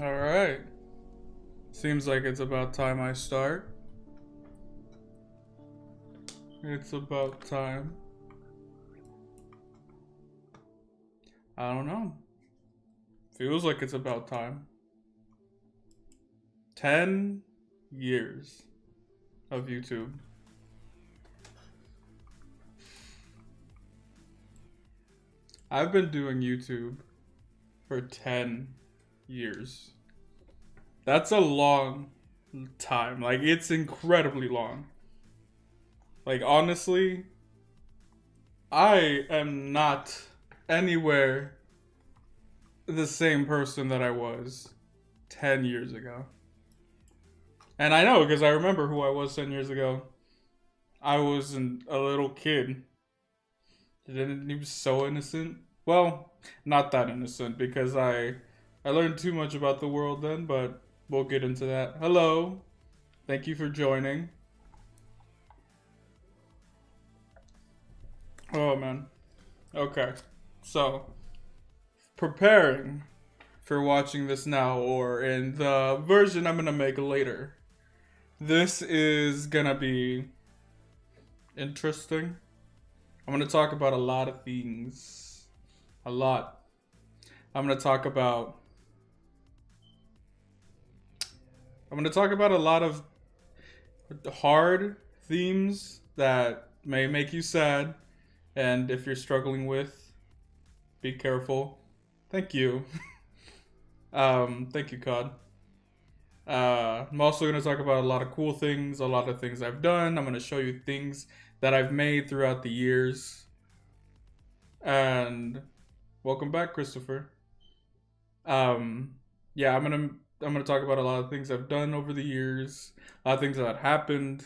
Alright. Seems like it's about time I start. It's about time. I don't know. Feels like it's about time. 10 years of YouTube. I've been doing YouTube for 10 years. That's a long time. Like, it's incredibly long. Like, honestly, I am not anywhere the same person that I was 10 years ago. And I know because I remember who I was 10 years ago. I was a little kid. And he was so innocent. Well, not that innocent because I learned too much about the world then, but we'll get into that. Hello. Thank you for joining. Oh man. Okay. So, preparing for watching this now or in the version I'm going to make later. This is going to be interesting. I'm going to talk about a lot of things. A lot. I'm going to talk about a lot of hard themes that may make you sad, and if you're struggling with, be careful. Thank you. Thank you, COD. I'm also going to talk about a lot of cool things, a lot of things I've done. I'm going to show you things that I've made throughout the years. And welcome back, Christopher. Yeah, I'm gonna talk about a lot of things I've done over the years, a lot of things that happened,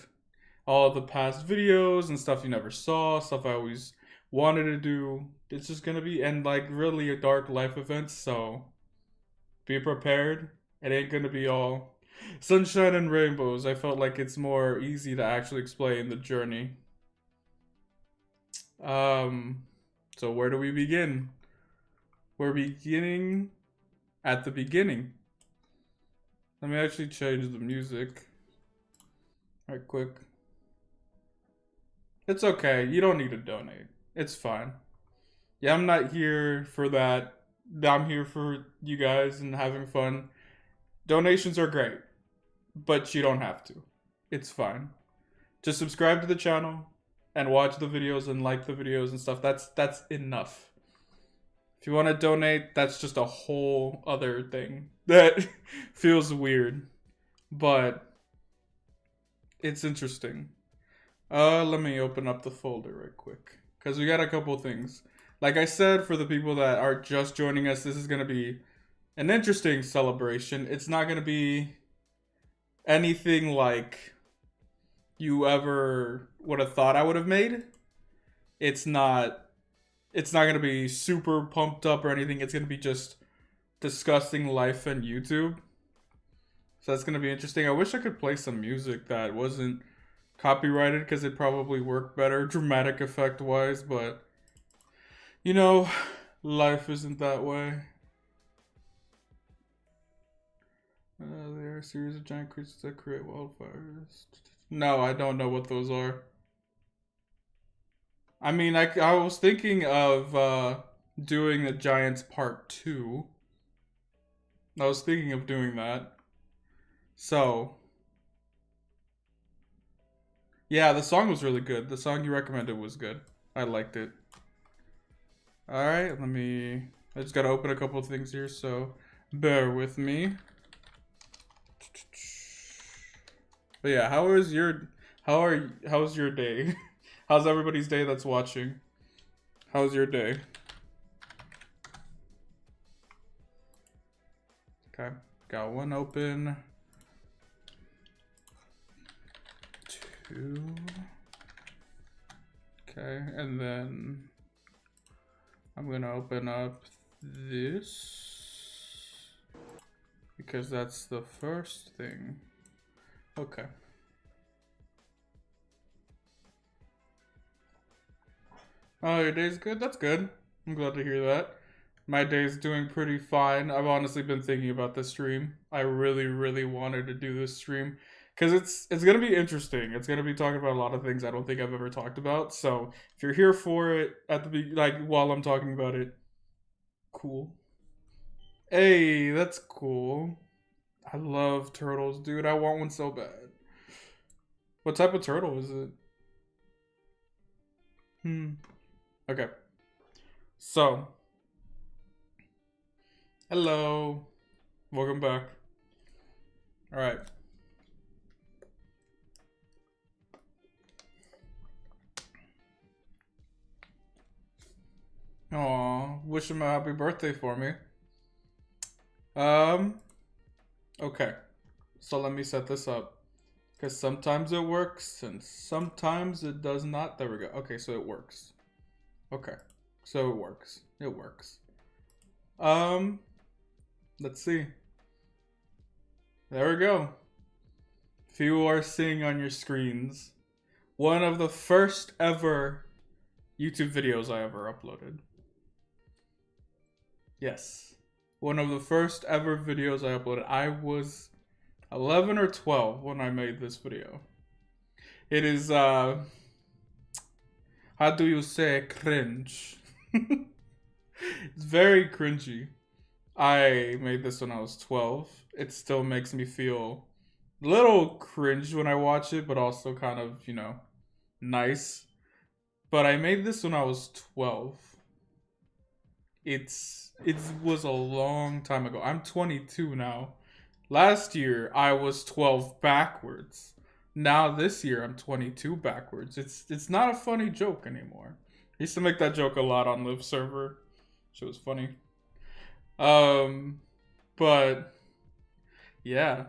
all of the past videos and stuff you never saw, stuff I always wanted to do. It's just gonna be and like really a dark life events, so be prepared. It ain't gonna be all sunshine and rainbows. I felt like it's more easy to actually explain the journey. Um, so where do we begin? We're beginning at the beginning. Let me actually change the music right quick. It's okay. You don't need to donate. It's fine. Yeah, I'm not here for that. I'm here for you guys and having fun. Donations are great, but you don't have to. It's fine. Just subscribe to the channel and watch the videos and like the videos and stuff. That's enough. If you want to donate, that's just a whole other thing that feels weird, but it's interesting. Let me open up the folder right quick because we got a couple things. Like I said, for the people that are just joining us, this is gonna be an interesting celebration. It's not gonna be anything like you ever would have thought I would have made. It's not. It's not gonna be super pumped up or anything. It's gonna be just discussing life and YouTube. So that's gonna be interesting. I wish I could play some music that wasn't copyrighted because it probably worked better dramatic effect wise, but you know, life isn't that way. There are a series of giant creatures that create wildfires. No, I don't know what those are. I mean, I was thinking of doing the Giants Part 2. I was thinking of doing that. So, yeah, the song was really good. The song you recommended was good. I liked it. Alright, I just gotta open a couple of things here, so bear with me. But yeah, how's your day? How's everybody's day that's watching? How's your day? Okay, got one open. Two. Okay, and then I'm gonna open up this because that's the first thing. Okay. Oh, your day's good? That's good. I'm glad to hear that. My day's doing pretty fine. I've honestly been thinking about this stream. I really, really wanted to do this stream because it's gonna be interesting. It's gonna be talking about a lot of things I don't think I've ever talked about. So if you're here for it at the like while I'm talking about it, cool. Hey, that's cool. I love turtles, dude. I want one so bad. What type of turtle is it? Okay. So, hello. Welcome back. All right. Aw, wish him a happy birthday for me. Okay. So let me set this up. Because sometimes it works and sometimes it does not. There we go. Okay, so it works. Okay. So it works. It works. Let's see. There we go. If you are seeing on your screens, one of the first ever YouTube videos I ever uploaded. Yes. One of the first ever videos I uploaded. I was 11 or 12 when I made this video. It is, how do you say cringe? It's very cringy. I made this when I was 12. It still makes me feel a little cringe when I watch it, but also kind of, you know, nice. But I made this when I was 12. It was a long time ago. I'm 22 now. Last year I was 12 backwards. Now this year I'm 22 backwards. It's not a funny joke anymore. I used to make that joke a lot on Live server. It was funny. But yeah,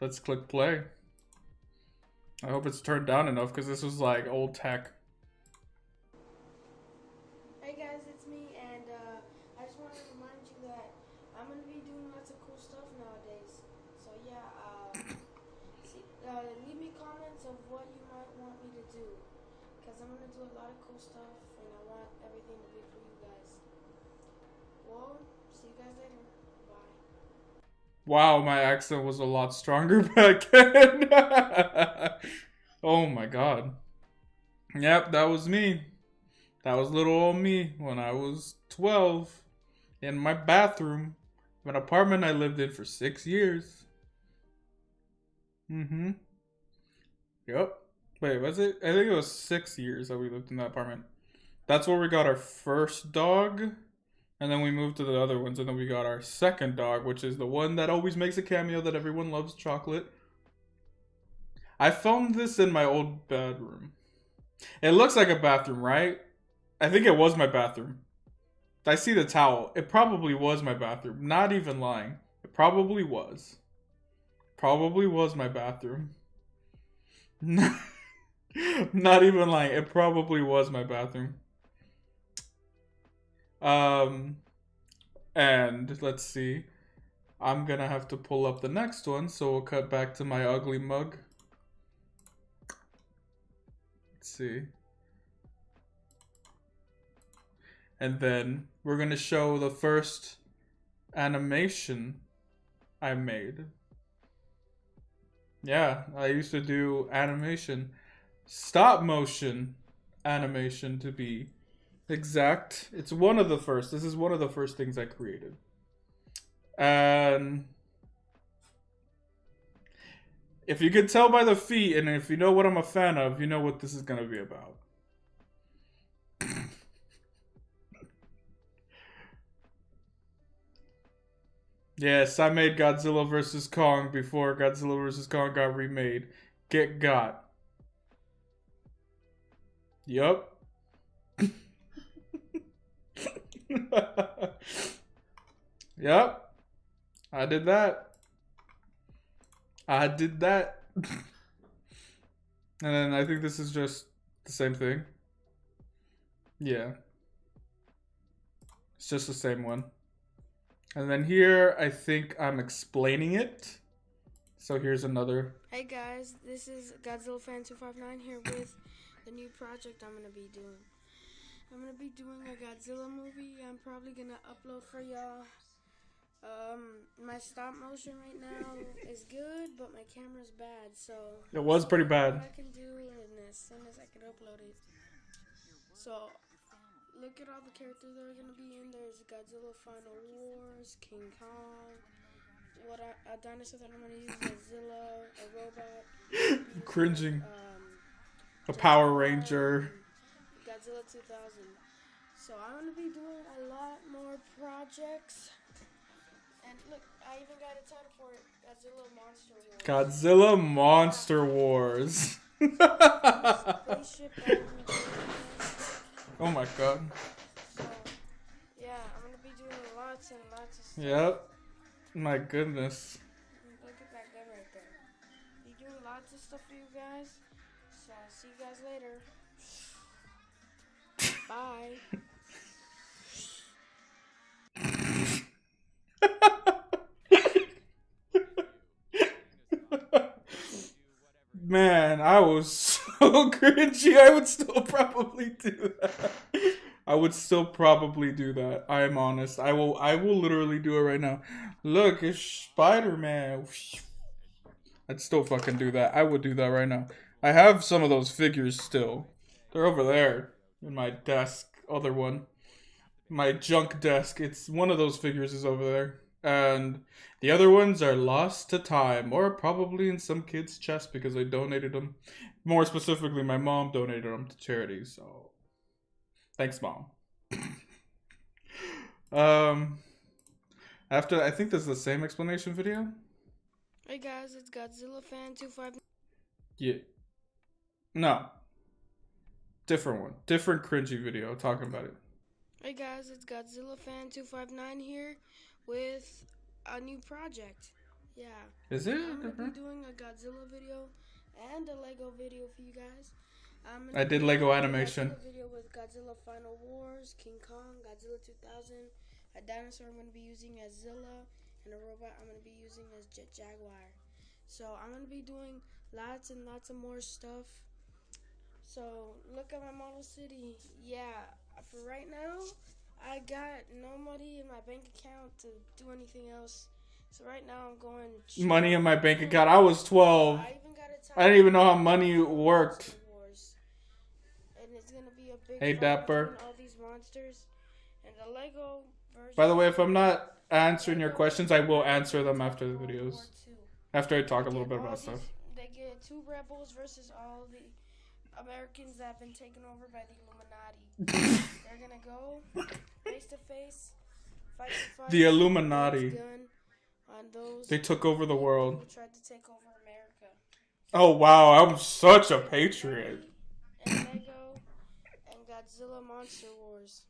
let's click play. I hope it's turned down enough because this was like old tech. Hey guys, it's me, and I just wanted to remind you that I'm gonna be doing lots of cool stuff nowadays. So yeah, leave me comments of what you might want me to do, because I'm gonna do a lot of cool stuff, and I want everything to be for you guys. Well, see you guys later. Bye. Wow, my accent was a lot stronger back then. Oh my god. Yep, that was me. That was little old me when I was 12 in my bathroom of an apartment I lived in for 6 years. Yep. Wait, was it? I think it was 6 years that we lived in that apartment. That's where we got our first dog. And then we moved to the other ones, and then we got our second dog, which is the one that always makes a cameo that everyone loves, Chocolate. I filmed this in my old bedroom. It looks like a bathroom, right? I think it was my bathroom. I see the towel. It probably was my bathroom. Not even lying. It probably was. Probably was my bathroom. Not even lying. It probably was my bathroom. And let's see. I'm gonna have to pull up the next one, so we'll cut back to my ugly mug. Let's see. And then we're gonna show the first animation I made. Yeah, I used to do animation. Stop motion animation to be exact. It's one of the first. This is one of the first things I created. And if you could tell by the feet, and if you know what I'm a fan of, you know what this is gonna be about. Yes, I made Godzilla vs. Kong before Godzilla vs. Kong got remade. Get got. Yup. Yep. I did that. I did that. And then I think this is just the same thing. Yeah. It's just the same one. And then here, I think I'm explaining it. So here's another. Hey guys, this is Godzilla Fan 259 here with the new project I'm gonna be doing. I'm gonna be doing a Godzilla movie. I'm probably gonna upload for y'all. My stop motion right now is good, but my camera's bad, so It was pretty what bad. I can do, and as soon as I can upload it. So look at all the characters that are gonna be in. There's Godzilla Final Wars, King Kong. A dinosaur that I'm gonna use, Godzilla, a robot. Cringing. A Power Jaguar, Ranger. and Godzilla 2000. So I'm gonna be doing a lot more projects. And look, I even got a title for it, Godzilla Monster Wars. Godzilla Monster Wars. Spaceship that I'm gonna do. Oh my god. So yeah, I'm gonna be doing lots and lots of stuff. Yep. My goodness. Look at that gun right there. Be doing lots of stuff for you guys. So I'll see you guys later. Bye. Man, I was so cringy. I would still probably do that. I would still probably do that. I am honest. I will literally do it right now. Look, it's Spider-Man. I'd still fucking do that. I would do that right now. I have some of those figures still. They're over there in my desk. Other one. My junk desk. It's one of those figures is over there. And the other ones are lost to time, or probably in some kid's chest because I donated them. More specifically, my mom donated them to charity, so thanks, Mom. After, I think this is the same explanation video. Hey guys, it's Godzilla Fan 259. Yeah. No. Different one. Different cringy video talking about it. Hey guys, it's Godzilla Fan 259 here with a new project. Yeah. Is it I'm gonna different? be doing a Godzilla video and a Lego video for you guys. I did Lego animation. A video with Godzilla Final Wars, King Kong, Godzilla 2000, a dinosaur I'm gonna be using as Zilla, and a robot I'm gonna be using as Jaguar. So I'm gonna be doing lots and lots of more stuff. So look at my model city. Yeah, for right now, I got no money in my bank account to do anything else. So right now I'm going money in my bank account. I was 12. I even got a I didn't even know how money worked. And it's gonna be a big Hey, Dapper. all these monsters and the Lego version. By the way, if I'm not answering your questions, I will answer them after the videos. After I talk a little bit about stuff. They get 2 rebels versus all the Americans that have been taken over by the Illuminati. They're gonna go face to face, fight to fight. The Illuminati. On those They took over the world. who tried to take over America. Oh wow, I'm such a patriot. And Lego and Godzilla Monster Wars.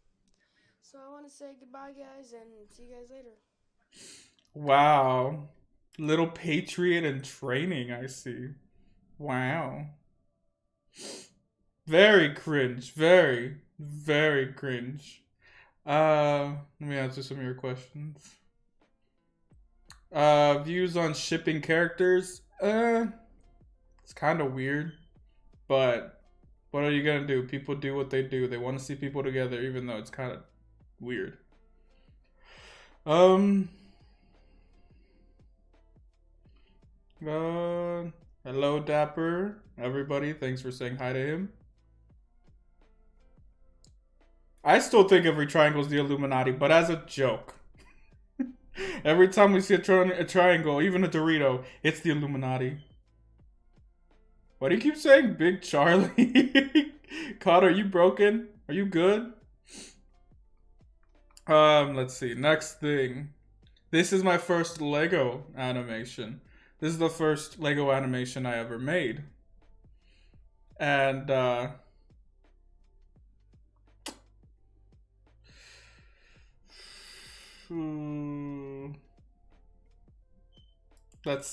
So I want to say goodbye, guys, and see you guys later. Wow. Little patriot in training, I see. Wow. Very cringe. Very, very cringe. Let me answer some of your questions. Views on shipping characters. It's kind of weird. But what are you gonna do? People do what they do. They want to see people together, even though it's kind of weird. Hello, Dapper. Everybody, thanks for saying hi to him. I still think every triangle is the Illuminati, but as a joke. Every time we see a triangle, even a Dorito, it's the Illuminati. Why do you keep saying Big Charlie? Cod, are you broken? Are you good? Let's see. Next thing. This is my first Lego animation. This is the first Lego animation I ever made. And, let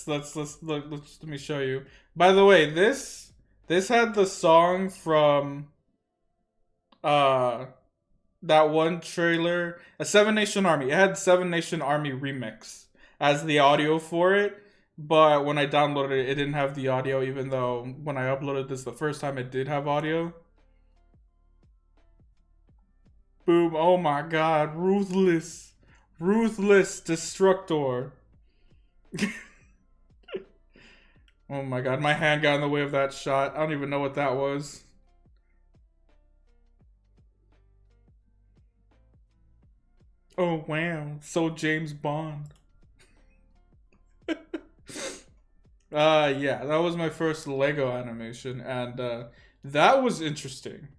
me show you. By the way, this had the song from that one trailer, a Seven Nation Army. It had Seven Nation Army remix as the audio for it, but when I downloaded it, it didn't have the audio, even though when I uploaded this the first time, it did have audio. Boom. Oh my god. Ruthless. Ruthless Destructor. Oh my god. My hand got in the way of that shot. I don't even know what that was. Oh wow. So James Bond. Yeah, that was my first Lego animation, and that was interesting.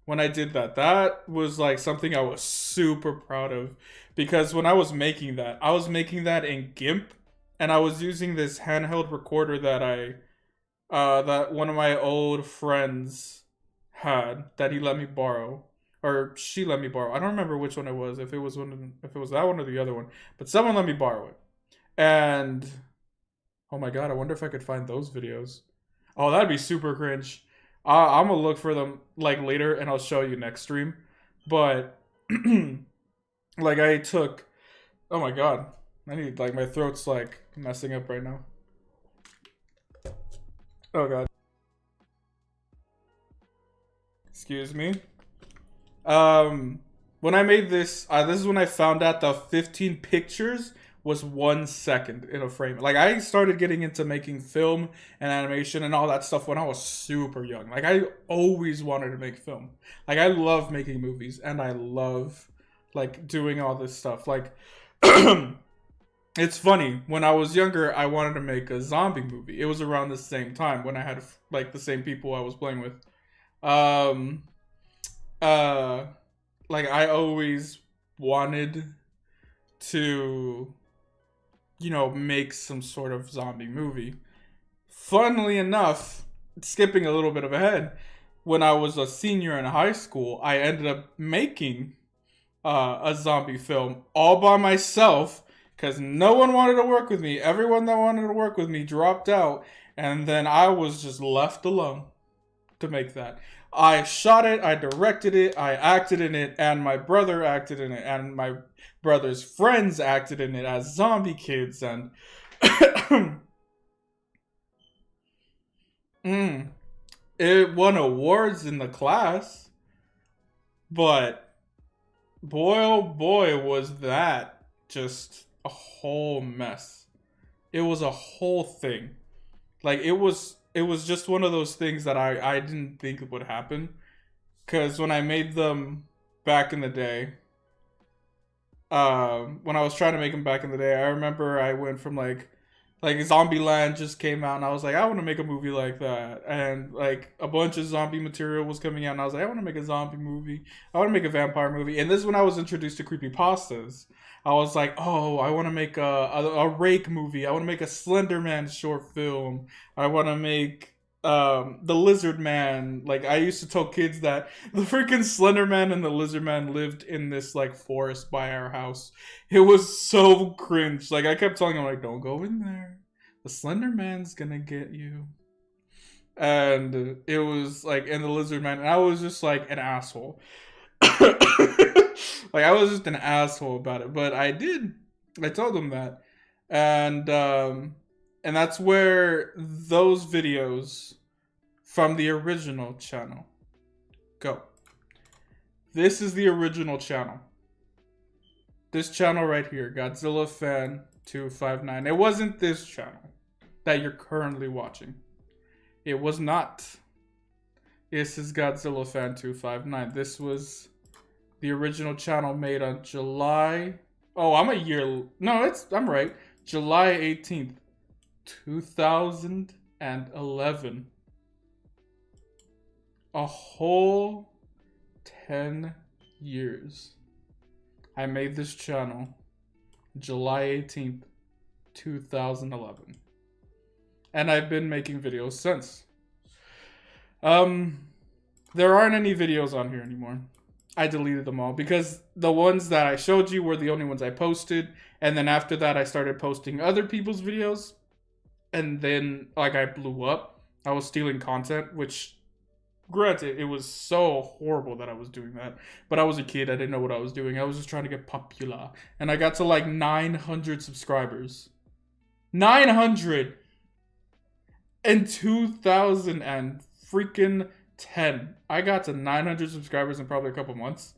When I did that, that was like something I was super proud of, because when I was making that in GIMP, and I was using this handheld recorder that that one of my old friends had, that he let me borrow, or she let me borrow. I don't remember which one it was, if it was if it was that one or the other one, but someone let me borrow it, and oh my god, I wonder if I could find those videos. Oh, that'd be super cringe. I'm gonna look for them like later, and I'll show you next stream. But like I took. Oh my god, I need like my throat's like messing up right now. Oh god, excuse me. When I made this, this is when I found out the 15 pictures was 1 second in a frame. Like I started getting into making film and animation and all that stuff when I was super young. Like I always wanted to make film. Like I love making movies and I love like doing all this stuff. Like it's funny, when I was younger, I wanted to make a zombie movie. It was around the same time when I had like the same people I was playing with. Um uh like I always wanted to, you know, make some sort of zombie movie. Funnily enough, skipping a little bit of ahead, when I was a senior in high school, I ended up making a zombie film all by myself because no one wanted to work with me. Everyone that wanted to work with me dropped out, and then I was just left alone to make that. I shot it, I directed it, I acted in it, and my brother acted in it, and my brother's friends acted in it as zombie kids, and it won awards in the class, but boy oh boy was that just a whole mess. It was a whole thing. Like it was just one of those things that I didn't think would happen. Cause when I made them back in the day, when I was trying to make them back in the day, I remember I went from like Zombieland just came out, and I was like, I want to make a movie like that, and like a bunch of zombie material was coming out, and I was like, I want to make a zombie movie, I want to make a vampire movie, and this is when I was introduced to creepypastas. I was like, oh, I want to make a Rake movie, I want to make a Slender Man short film, I want to make the Lizard Man. Like I used to tell kids that the freaking Slender Man and the Lizard Man lived in this like forest by our house. It was so cringe. Like I kept telling him like, don't go in there. The Slender Man's gonna get you. And it was like, and the Lizard Man, and I was just like an asshole. Like I was just an asshole about it, but I did. I told him that, and that's where those videos from the original channel go. This is the original channel. This channel right here, Godzilla Fan 259. It wasn't this channel that you're currently watching. It was not. This is Godzilla Fan 259. This was the original channel made on July. Oh, I'm a year. No, I'm right. July 18th, 2011. A whole 10 years. I made this channel July 18th, 2011. And I've been making videos since. There aren't any videos on here anymore. I deleted them all because the ones that I showed you were the only ones I posted. And then after that, I started posting other people's videos. And then, like, I blew up. I was stealing content, which, granted, it was so horrible that I was doing that. But I was a kid. I didn't know what I was doing. I was just trying to get popular. And I got to, like, 900 subscribers. 900! In 2000 and freaking 10. I got to 900 subscribers in probably a couple months.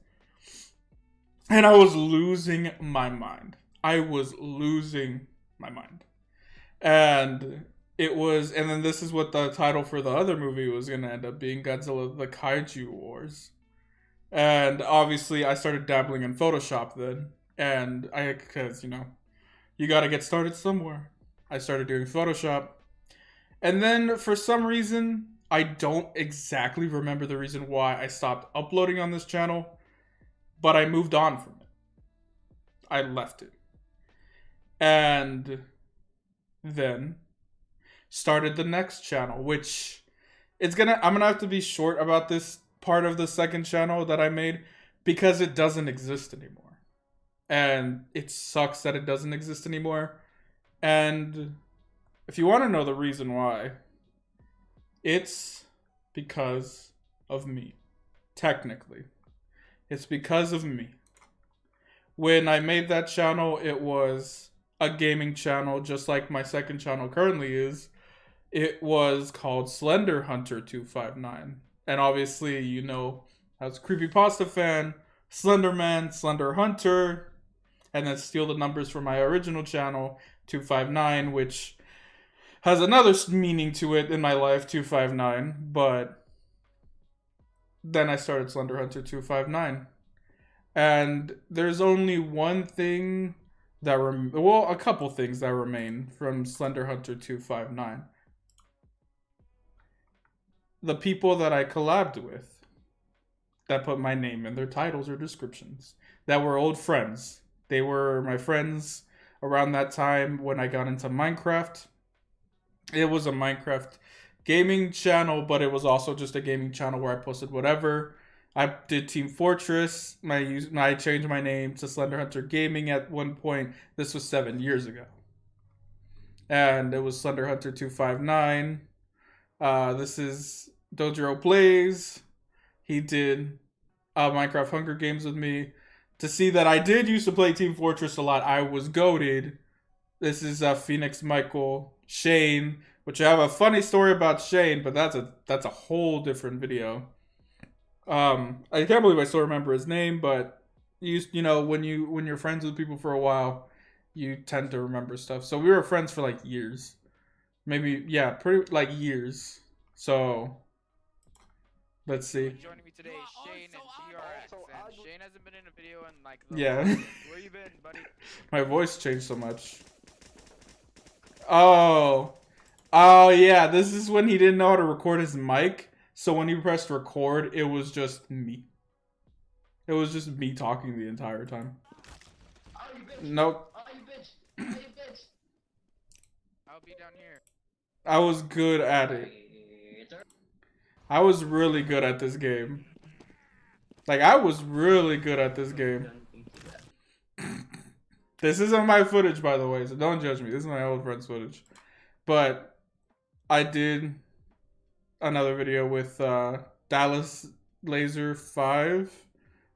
And I was losing my mind. I was losing my mind. And it was, and then this is what the title for the other movie was going to end up being, Godzilla the Kaiju Wars. And obviously I started dabbling in Photoshop then. And because, you got to get started somewhere. I started doing Photoshop. And then for some reason, I don't exactly remember the reason why I stopped uploading on this channel, but I moved on from it. I left it. And then started the next channel, which I'm gonna have to be short about this part of the second channel that I made because it doesn't exist anymore. And it sucks that it doesn't exist anymore. And if you want to know the reason why, it's because of me. Technically, it's because of me. When I made that channel, it was a gaming channel, just like my second channel currently is. It was called Slender Hunter 259. And obviously, as a creepypasta fan, Slender Man, Slender Hunter, and then steal the numbers from my original channel, 259, which has another meaning to it in my life, 259, but then I started Slender Hunter 259. And there's only one thing that a couple things that remain from Slender Hunter 259. The people that I collabed with, that put my name in their titles or descriptions, that were old friends. They were my friends around that time when I got into Minecraft. It was a Minecraft gaming channel, but it was also just a gaming channel where I posted whatever. I did Team Fortress. I changed my name to Slender Hunter Gaming at one point. This was 7 years ago. And it was Slender Hunter 259. This is Dojiro Plays. He did Minecraft Hunger Games with me. To see that I did used to play Team Fortress a lot, I was goated. This is Phoenix Michael Shane, which I have a funny story about Shane, but that's a whole different video. I can't believe I still remember his name, but when you're friends with people for a while, you tend to remember stuff. So we were friends for like years, maybe pretty like years. So let's see. Joining me today is Shane and DRX, and Shane hasn't been in a video in like where you been, buddy? My voice changed so much. Oh yeah, this is when he didn't know how to record his mic. So when he pressed record, it was just me. It was just me talking the entire time. Nope. I'll be down here. I was good at it. I was really good at this game. Like, I was really good at this game. This isn't my footage, by the way, so don't judge me. This is my old friend's footage. But I did another video with Dallas Lazar 5.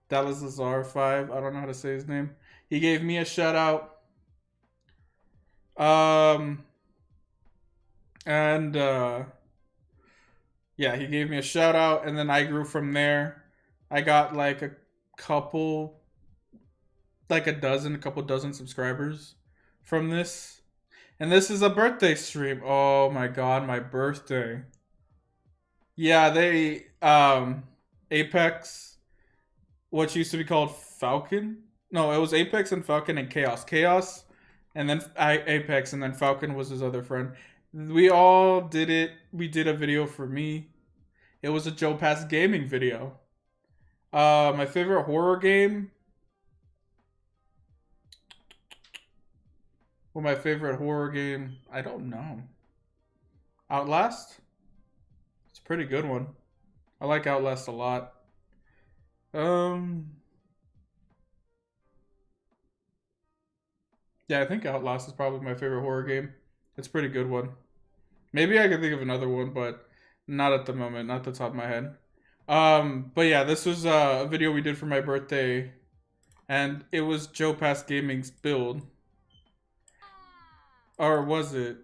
Dallas Lazar 5. I don't know how to say his name. He gave me a shout out. Yeah, he gave me a shout out, and then I grew from there. I got like a couple dozen subscribers from this. And this is a birthday stream. Oh my god, my birthday. Yeah, they Apex, what used to be called Falcon. No, it was Apex and Falcon and Chaos, and then Apex, and then Falcon was his other friend. We all did it. We did a video for me. It was a Joe Pass gaming video. My favorite horror game. Well, my favorite horror game, I don't know. Outlast? It's a pretty good one. I like Outlast a lot. Yeah, I think Outlast is probably my favorite horror game. It's a pretty good one. Maybe I can think of another one, but not at the moment, not the top of my head. But yeah, this was a video we did for my birthday, and it was Joe Pass Gaming's build. Or was it?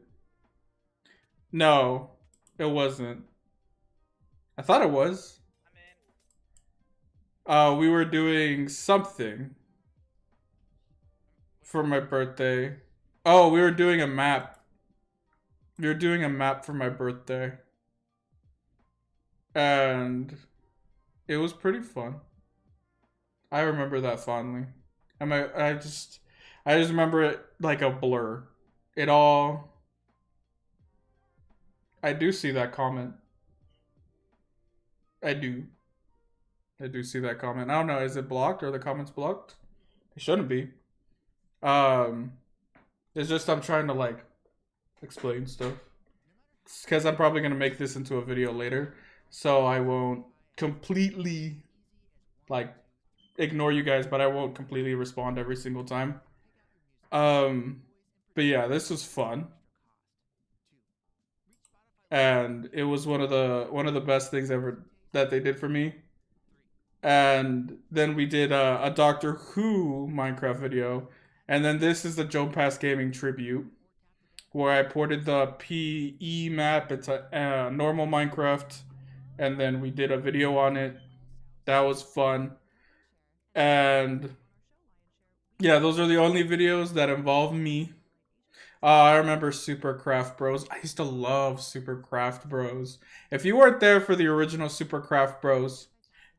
No, it wasn't. I thought it was. We were doing something. for my birthday. Oh, we were doing a map. We were doing a map for my birthday. And it was pretty fun. I remember that fondly. I just remember it like a blur. It all... I do see that comment. I do see that comment. I don't know, is it blocked? Or the comments blocked? It shouldn't be. It's just I'm trying to like explain stuff. Because I'm probably going to make this into a video later. So I won't completely like ignore you guys, but I won't completely respond every single time. But yeah, this was fun. And it was one of the best things ever that they did for me. And then we did a Doctor Who Minecraft video. And then this is the Joe Pass Gaming tribute, where I ported the PE map into normal Minecraft. And then we did a video on it. That was fun. And yeah, those are the only videos that involve me. I remember Super Craft Bros. I used to love Super Craft Bros. If you weren't there for the original Super Craft Bros,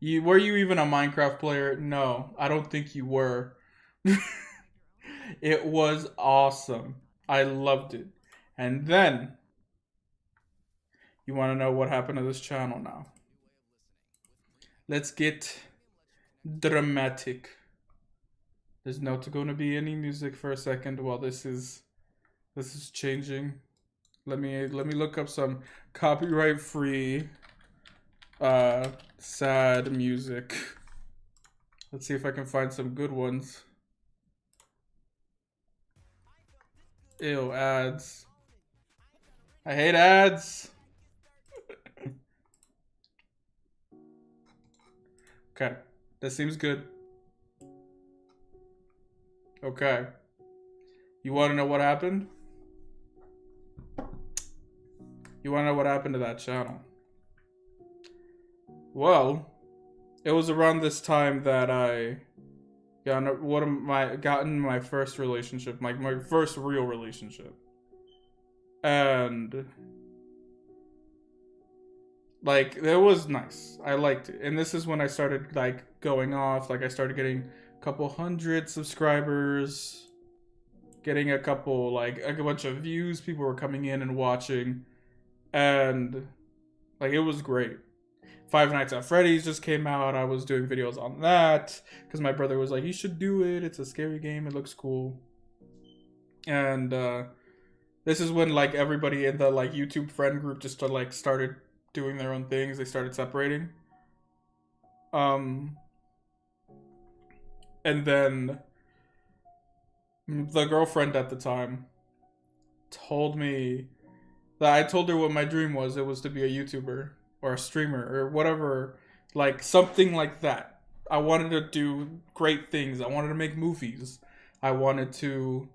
were you even a Minecraft player? No, I don't think you were. It was awesome. I loved it. And then, you want to know what happened to this channel now? Let's get dramatic. There's not going to be any music for a second while this is changing. Let me look up some copyright free sad music. Let's see if I can find some good ones. Ew, ads. I hate ads. Okay, that seems good. Okay. You want to know what happened? You want to know what happened to that channel? Well, it was around this time that I got in my first relationship, my first real relationship. And like, it was nice. I liked it. And this is when I started like going off. Like, I started getting a couple hundred subscribers, getting a couple, like a bunch of views. People were coming in and watching. And like, it was great. Five Nights at Freddy's just came out. I was doing videos on that because my brother was like, you should do it. It's a scary game. It looks cool. And this is when like everybody in the like YouTube friend group just started doing their own things. They started separating. And then the girlfriend at the time told me that I told her what my dream was. It was to be a YouTuber or a streamer or whatever, like something like that. I wanted to do great things. I wanted to make movies. I wanted to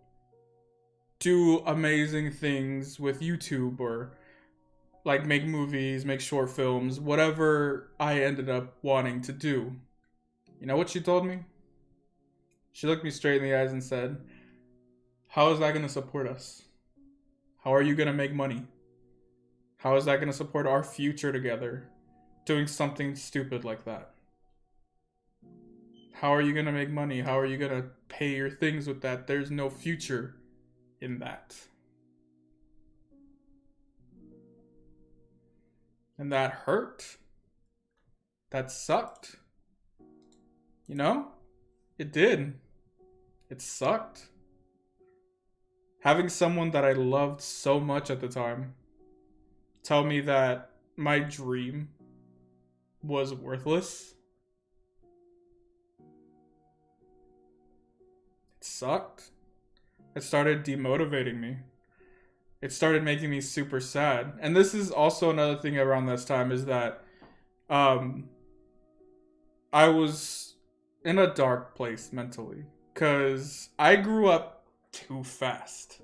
do amazing things with YouTube, or like make movies, make short films, whatever I ended up wanting to do. You know what she told me? She looked me straight in the eyes and said, how is that going to support us? How are you going to make money? How is that going to support our future together, doing something stupid like that? How are you going to make money? How are you going to pay your things with that? There's no future in that. And that hurt. That sucked. You know? It did. It sucked. Having someone that I loved so much at the time tell me that my dream was worthless. It sucked. It started demotivating me. It started making me super sad. And this is also another thing around this time, is that I was in a dark place mentally, because I grew up too fast.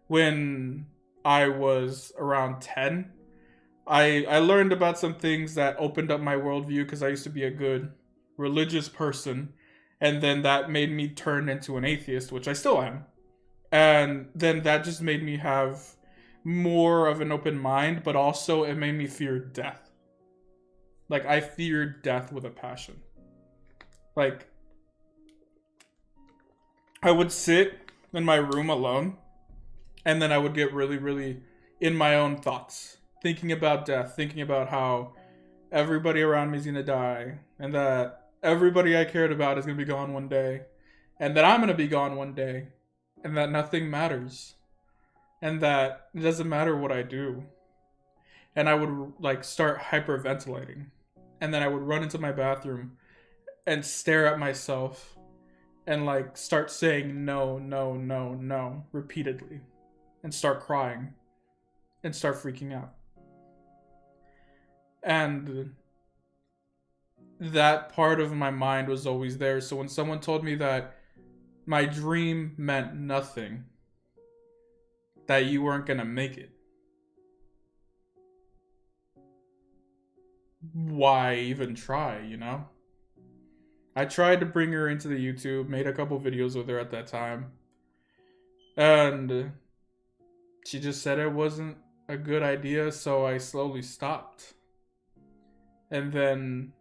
When I was around 10, I learned about some things that opened up my worldview, because I used to be a good religious person. And then that made me turn into an atheist, which I still am. And then that just made me have more of an open mind, but also it made me fear death. Like, I feared death with a passion. Like, I would sit in my room alone, and then I would get really, really in my own thoughts, thinking about death, thinking about how everybody around me is going to die, and that everybody I cared about is going to be gone one day, and that I'm going to be gone one day, and that nothing matters, and that it doesn't matter what I do. And I would like start hyperventilating, and then I would run into my bathroom and stare at myself and like start saying no, no, no, no repeatedly, and start crying and start freaking out. And that part of my mind was always there. So when someone told me that my dream meant nothing, that you weren't gonna make it, why even try, you know? I tried to bring her into the YouTube, made a couple videos with her at that time, and she just said it wasn't a good idea, so I slowly stopped. And then,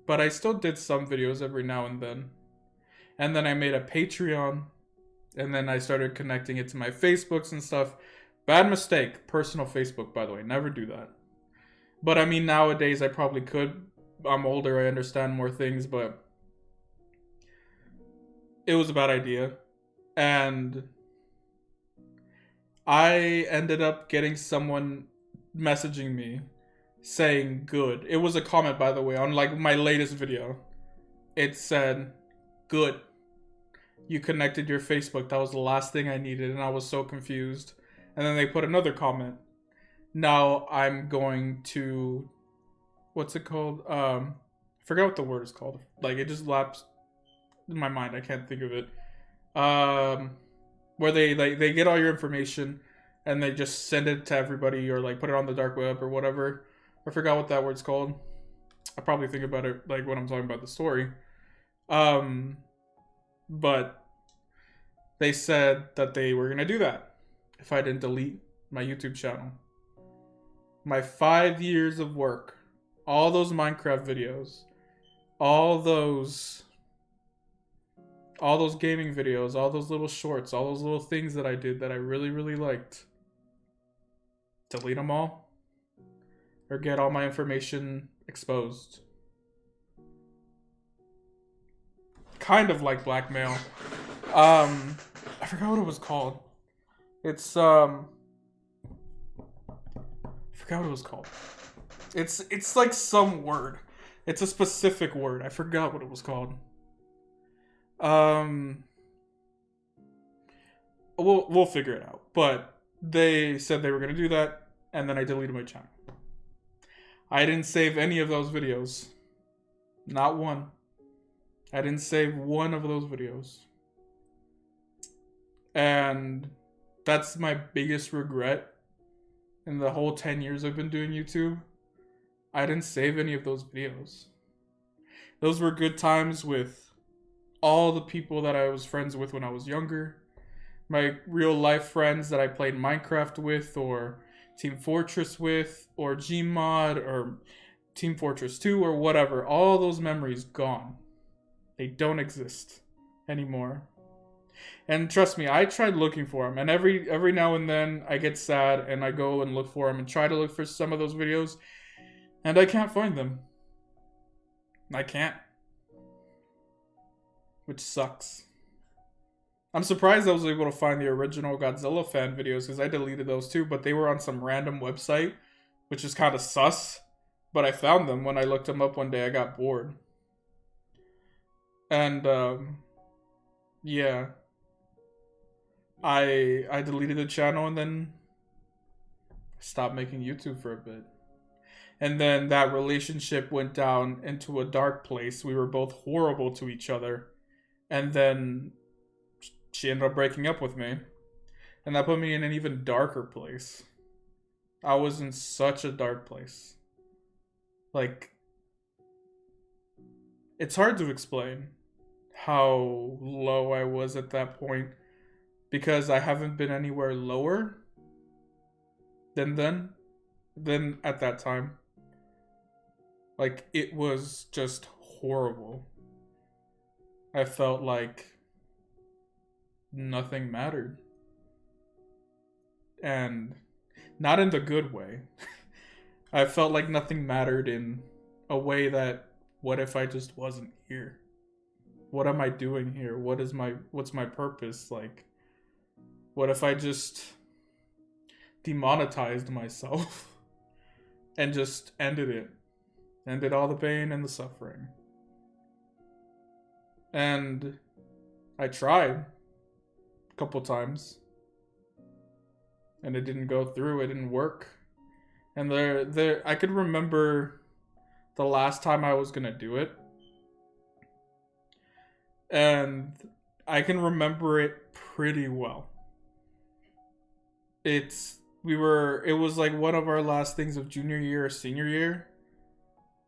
but I still did some videos every now and then. And then I made a Patreon, and then I started connecting it to my Facebooks and stuff. Bad mistake, personal Facebook, by the way, never do that. But I mean, nowadays I probably could. I'm older, I understand more things, but it was a bad idea. And I ended up getting someone messaging me saying good. It was a comment, by the way, on like my latest video. It said, good. You connected your Facebook. That was the last thing I needed, and I was so confused. And then they put another comment. Now I'm going to, what's it called? I forgot what the word is called. Like, it just lapsed in my mind. I can't think of it. Where they get all your information and they just send it to everybody, or like put it on the dark web or whatever. I forgot what that word's called. I probably think about it like when I'm talking about the story. But they said that they were gonna do that if I didn't delete my YouTube channel. My 5 years of work, all those Minecraft videos, all those gaming videos, all those little shorts, all those little things that I did that I really, really liked. Delete them all, or get all my information exposed. Kind of like blackmail. I forgot what it was called. It's I forgot what it was called. It's like some word. It's a specific word. I forgot what it was called. We'll figure it out. But they said they were gonna do that, and then I deleted my channel. I didn't save any of those videos. Not one. I didn't save one of those videos. And that's my biggest regret in the whole 10 years I've been doing YouTube. I didn't save any of those videos. Those were good times with all the people that I was friends with when I was younger. My real life friends that I played Minecraft with, or Team Fortress with, or Gmod, or Team Fortress 2, or whatever. All those memories gone. They don't exist anymore. And trust me, I tried looking for them, and every now and then I get sad and I go and look for them and try to look for some of those videos, and I can't find them. I can't. Which sucks. I'm surprised I was able to find the original Godzilla fan videos, because I deleted those too, but they were on some random website, which is kind of sus. But I found them when I looked them up one day. I got bored. And, yeah. I deleted the channel and then stopped making YouTube for a bit. And then that relationship went down into a dark place. We were both horrible to each other. And then she ended up breaking up with me. And that put me in an even darker place. I was in such a dark place. Like, it's hard to explain how low I was at that point, because I haven't been anywhere lower than at that time. Like, it was just horrible. I felt like nothing mattered. And not in the good way. I felt like nothing mattered in a way that, what if I just wasn't here? What am I doing here? What's my purpose? Like, what if I just demonetized myself and just ended it? Ended all the pain and the suffering. And I tried a couple times. And it didn't go through, it didn't work. And I could remember the last time I was gonna do it. And I can remember it pretty well. It was like one of our last things of junior year or senior year.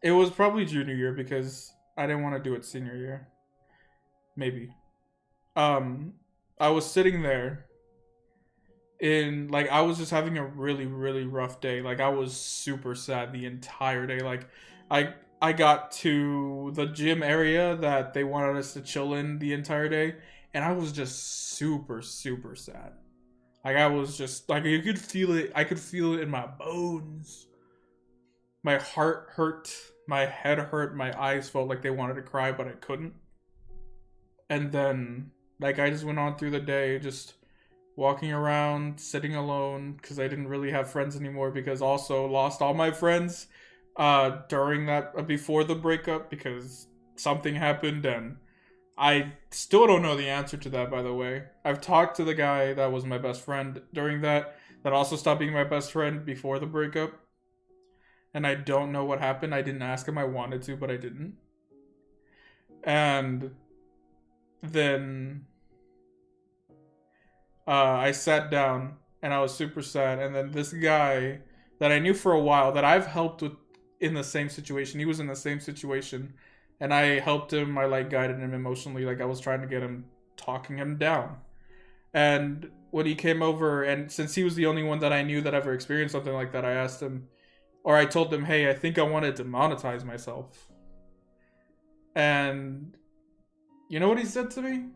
It was probably junior year because I didn't want to do it senior year. Maybe. I was sitting there I was just having a really, really rough day. Like, I was super sad the entire day. Like, I got to the gym area that they wanted us to chill in the entire day, and I was just super, super sad. Like, I was just, like, you could feel it. I could feel it in my bones. My heart hurt. My head hurt. My eyes felt like they wanted to cry, but I couldn't. And then, like, I just went on through the day, just walking around, sitting alone, because I didn't really have friends anymore, because also lost all my friends during that, before the breakup, because something happened, and I still don't know the answer to that, by the way. I've talked to the guy that was my best friend during that also stopped being my best friend before the breakup, and I don't know what happened. I didn't ask him. I wanted to, but I didn't. And then I sat down and I was super sad. And then this guy that I knew for a while, that I've helped with in the same situation, he was in the same situation, and I helped him. I like guided him emotionally. Like, I was trying to get him, talking him down. And when he came over, and since he was the only one that I knew that ever experienced something like that, I asked him, or I told him, hey, I think I wanted to monetize myself. And you know what he said to me?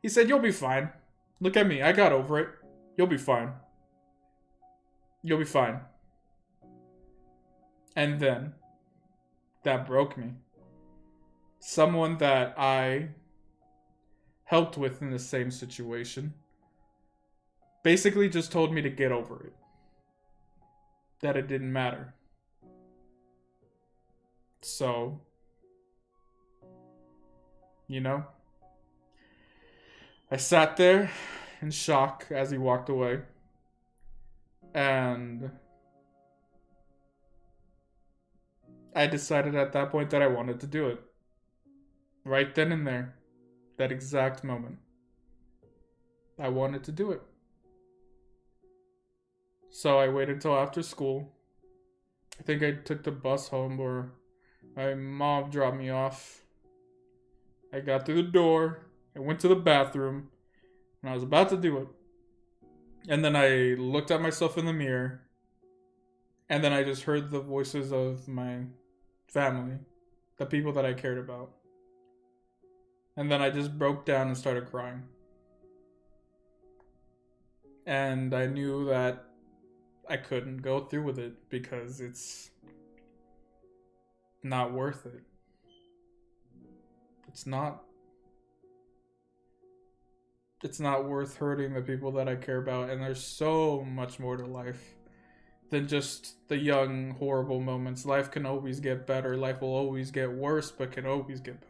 He said, you'll be fine. Look at me. I got over it. You'll be fine. You'll be fine. And then, that broke me. Someone that I helped with in the same situation basically just told me to get over it. That it didn't matter. So, you know, I sat there in shock as he walked away. And I decided at that point that I wanted to do it. Right then and there. That exact moment. I wanted to do it. So I waited till after school. I think I took the bus home, or my mom dropped me off. I got through the door. I went to the bathroom. And I was about to do it. And then I looked at myself in the mirror. And then I just heard the voices of my family. The people that I cared about. And then I just broke down and started crying. And I knew that I couldn't go through with it because it's not worth it. It's not worth hurting the people that I care about, and there's so much more to life than just the young, horrible moments. Life can always get better. Life will always get worse, but can always get better.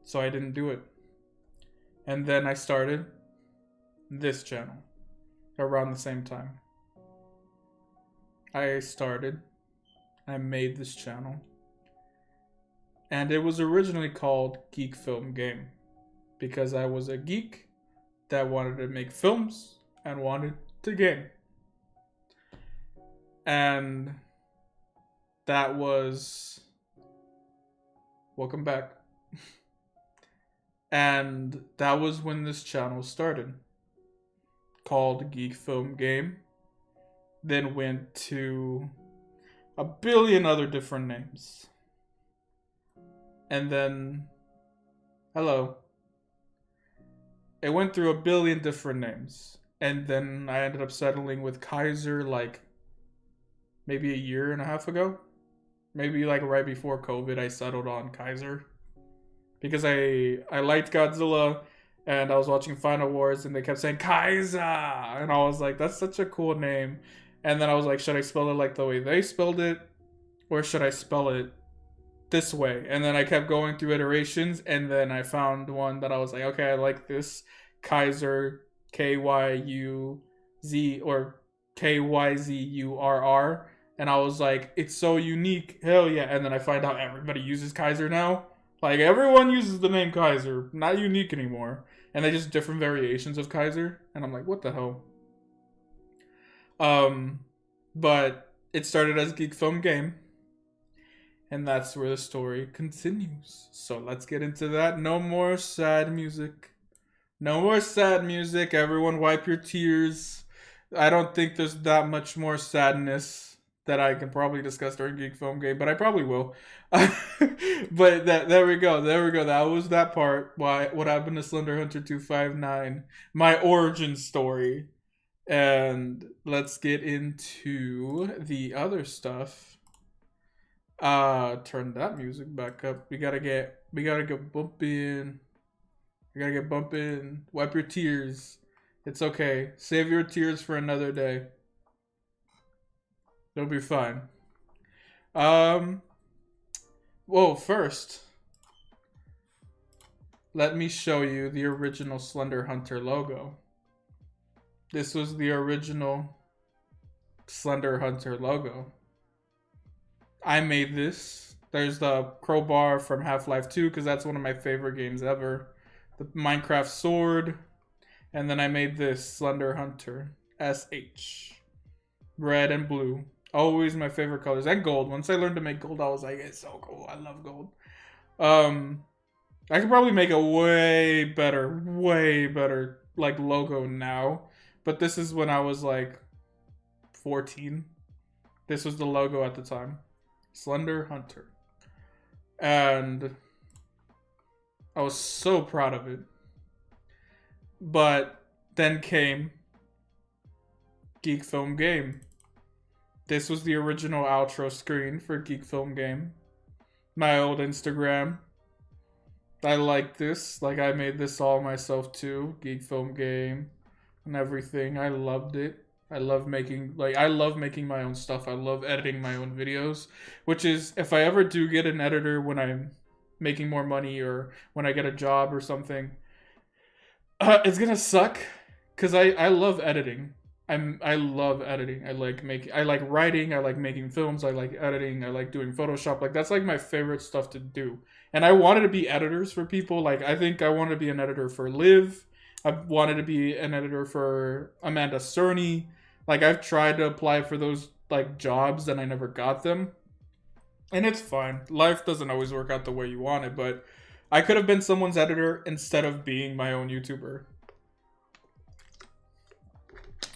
So I didn't do it. And then I started this channel around the same time. I made this channel. And it was originally called Geek Film Game, because I was a geek that wanted to make films and wanted to game. And that was... Welcome back. And that was when this channel started, called Geek Film Game. Then went to a billion other different names. And then, hello. It went through a billion different names. And then I ended up settling with Kaiser like maybe a year and a half ago. Maybe like right before COVID, I settled on Kaiser. Because I liked Godzilla and I was watching Final Wars and they kept saying Kaiser. And I was like, that's such a cool name. And then I was like, should I spell it like the way they spelled it? Or should I spell it this way? And then I kept going through iterations, and then I found one that I was like, okay, I like this. Kaiser, K-Y-U-Z, or K-Y-Z-U-R-R. And I was like, it's so unique. Hell yeah. And then I find out everybody uses Kaiser now. Like, everyone uses the name Kaiser. Not unique anymore. And they're just different variations of Kaiser. And I'm like, what the hell? But it started as Geek Film Game. And that's where the story continues. So let's get into that. No more sad music. No more sad music. Everyone wipe your tears. I don't think there's that much more sadness that I can probably discuss during Geek Film Game, but I probably will. But there we go. That was that part. What happened to Slender Hunter 259? My origin story. And let's get into the other stuff. Turn that music back up. We gotta get bumping. We gotta get bumping. Wipe your tears. It's okay. Save your tears for another day. It'll be fine. Well, first, let me show you the original Slender Hunter logo. This was the original Slender Hunter logo. I made this. There's the crowbar from Half-Life 2, because that's one of my favorite games ever. The Minecraft sword. And then I made this Slender Hunter. SH. Red and blue. Always my favorite colors. And gold. Once I learned to make gold, I was like, it's so cool. I love gold. I could probably make a way better like logo now. But this is when I was like 14. This was the logo at the time. Slender Hunter. And I was so proud of it. But then came Geek Film Game. This was the original outro screen for Geek Film Game. My old Instagram. I like this. Like, I made this all myself too. Geek Film Game and everything. I loved it. I love making my own stuff. I love editing my own videos, which is, if I ever do get an editor when I'm making more money or when I get a job or something, it's gonna suck, because I love editing. I love editing. I like writing, I like making films, I like editing, I like doing Photoshop. Like, that's like my favorite stuff to do. And I wanted to be editors for people. Like, I think I wanted to be an editor for Liv. I wanted to be an editor for Amanda Cerny. Like, I've tried to apply for those like jobs and I never got them. And it's fine. Life doesn't always work out the way you want it, but I could have been someone's editor instead of being my own YouTuber.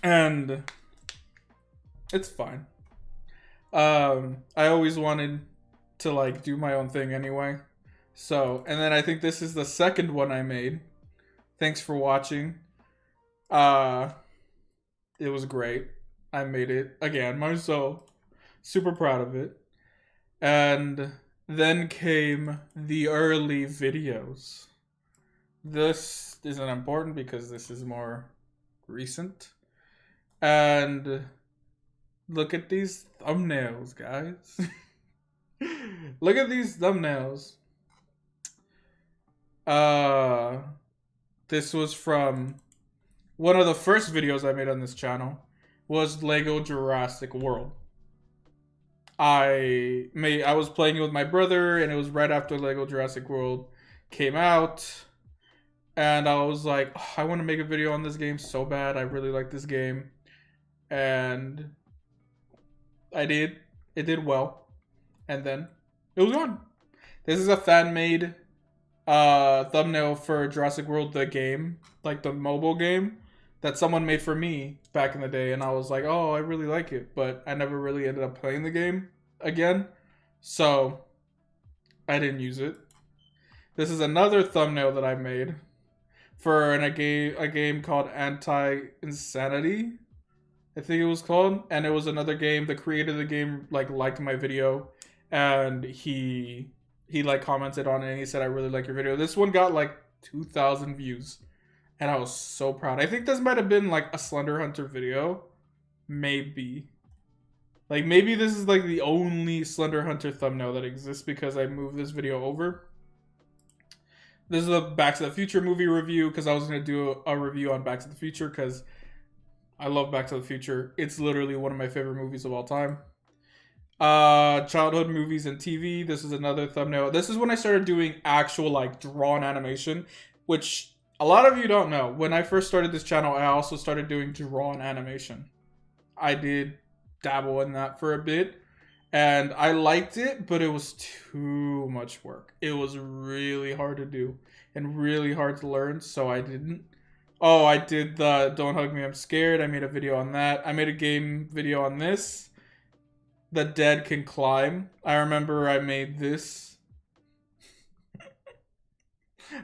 And it's fine. I always wanted to like do my own thing anyway. So, and then I think this is the second one I made. Thanks for watching. It was great. I made it again myself. Super proud of it. And then came the early videos. This isn't important because this is more recent. And look at these thumbnails, guys. Look at these thumbnails. This was from one of the first videos I made on this channel, was Lego Jurassic World. I was playing it with my brother, and it was right after Lego Jurassic World came out. And I was like, oh, I want to make a video on this game so bad. I really like this game. And I did. It did well. And then it was gone. This is a fan-made thumbnail for Jurassic World the game, like the mobile game that someone made for me back in the day, and I was like, oh, I really like it, but I never really ended up playing the game again, so I didn't use it. This is another thumbnail that I made for a game called Anti-Insanity, I think it was called, and it was another game. The creator of the game liked my video, and he like commented on it, and he said, I really like your video. This one got like 2,000 views, and I was so proud. I think this might have been like a Slender Hunter video, maybe. Like maybe this is like the only Slender Hunter thumbnail that exists because I moved this video over. This is a Back to the Future movie review because I was going to do a review on Back to the Future because I love Back to the Future. It's literally one of my favorite movies of all time. Childhood movies and TV. This is another thumbnail. This is when I started doing actual like drawn animation, which a lot of you don't know. When I first started this channel, I also started doing drawn animation. I did dabble in that for a bit. And I liked it, but it was too much work. It was really hard to do and really hard to learn, so I didn't. Oh, I did the Don't Hug Me, I'm Scared. I made a video on that. I made a game video on this. The Dead Can Climb. I remember I made this.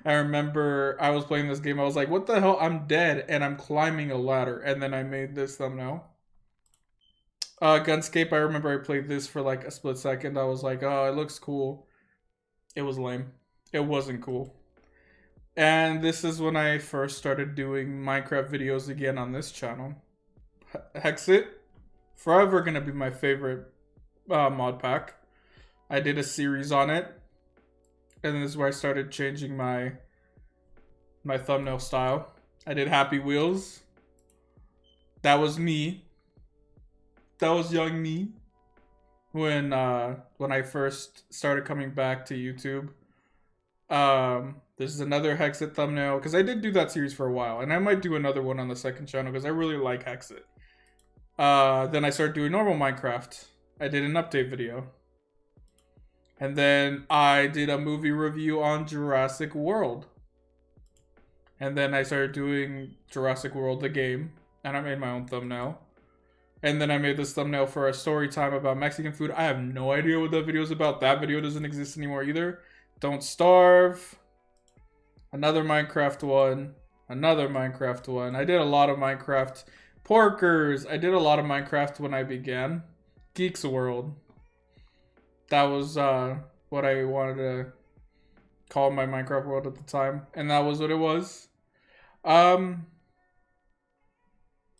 I remember I was playing this game. I was like, what the hell? I'm dead and I'm climbing a ladder. And then I made this thumbnail. Gunscape, I remember I played this for like a split second. I was like, oh, it looks cool. It was lame. It wasn't cool. And this is when I first started doing Minecraft videos again on this channel. Hexit, forever gonna be my favorite mod pack. I did a series on it. And this is where I started changing my thumbnail style. I did Happy Wheels. That was me. That was young me when I first started coming back to YouTube. This is another Hexit thumbnail because I did do that series for a while, and I might do another one on the second channel because I really like Hexit. Then I started doing normal Minecraft. I did an update video, and then I did a movie review on Jurassic World, and then I started doing Jurassic World the game, and I made my own thumbnail. And then I made this thumbnail for a story time about Mexican food. I have no idea what that video is about. That video doesn't exist anymore either. Don't Starve. Another Minecraft one. Another Minecraft one. I did a lot of Minecraft. Porkers. I did a lot of Minecraft when I began. Geeks World. That was what I wanted to call my Minecraft world at the time. And that was what it was.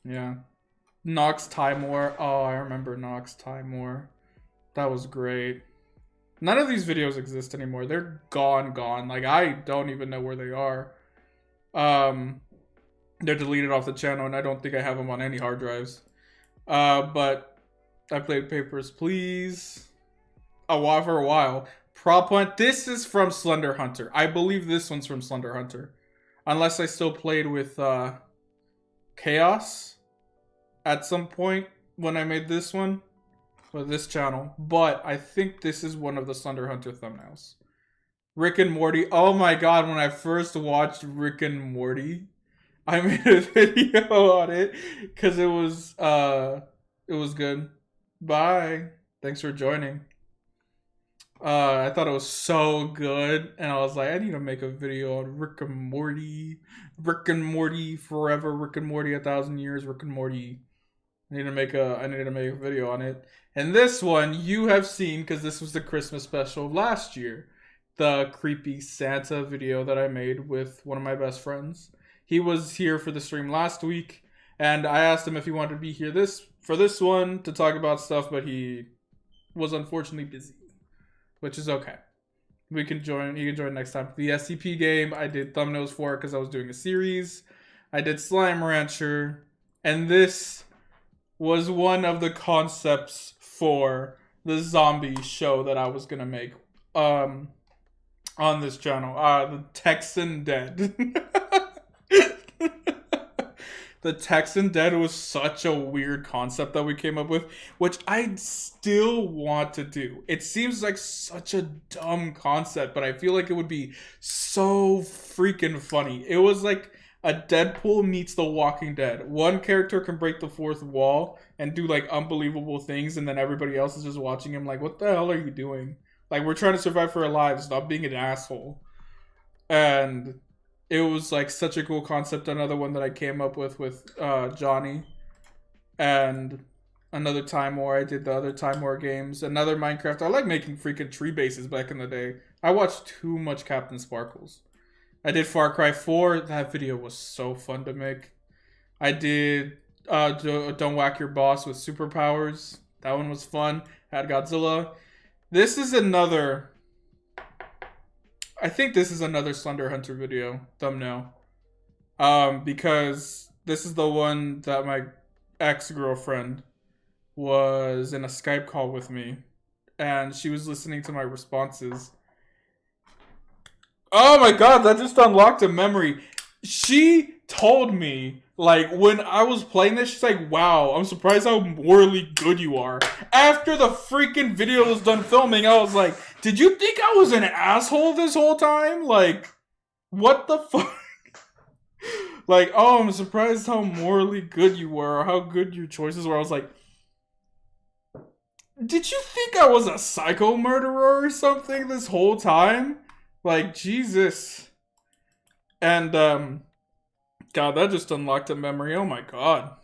Yeah. Nox Timor. Oh, I remember Nox Timor. That was great. None of these videos exist anymore. They're gone. Like, I don't even know where they are. They're deleted off the channel, and I don't think I have them on any hard drives. But I played Papers, Please. For a while. Prop Hunt. This is from Slender Hunter. I believe this one's from Slender Hunter. Unless I still played with Chaos at some point when I made this one, or this channel, but I think this is one of the Slender Hunter thumbnails. Rick and Morty. Oh my god, when I first watched Rick and Morty, I made a video on it because it was good. Bye. Thanks for joining. I thought it was so good, and I was like, I need to make a video on Rick and Morty. Rick and Morty forever. Rick and Morty 1,000 years. Rick and Morty. I need to make a video on it. And this one you have seen because this was the Christmas special last year. The creepy Santa video that I made with one of my best friends. He was here for the stream last week, and I asked him if he wanted to be here for this one to talk about stuff, but he was unfortunately busy, which is okay. He can join next time. The SCP game, I did thumbnails for it because I was doing a series. I did Slime Rancher, and this was one of the concepts for the zombie show that I was gonna make on this channel. The Texan Dead. the Texan Dead was such a weird concept that we came up with, which I still want to do. It seems like such a dumb concept, but I feel like it would be so freaking funny. It was like a Deadpool meets The Walking Dead. One character can break the fourth wall and do like unbelievable things, and then everybody else is just watching him like, what the hell are you doing? Like, we're trying to survive for our lives, stop being an asshole. And it was like such a cool concept. Another one that I came up with Johnny. And another Time War. I did the other Time War games. Another Minecraft. I like making freaking tree bases back in the day. I watched too much Captain Sparkles. I did Far Cry 4. That video was so fun to make. I did Don't Whack Your Boss with Superpowers. That one was fun. Had Godzilla. This is another... I think this is another Slender Hunter video thumbnail. Because this is the one that my ex-girlfriend was in a Skype call with me. And she was listening to my responses. Oh my god, that just unlocked a memory. She told me, like, when I was playing this, she's like, wow, I'm surprised how morally good you are. After the freaking video was done filming, I was like, did you think I was an asshole this whole time? Like, what the fuck? Like, oh, I'm surprised how morally good you were, or how good your choices were. I was like, did you think I was a psycho murderer or something this whole time? Like, Jesus. And, God, that just unlocked a memory. Oh my god.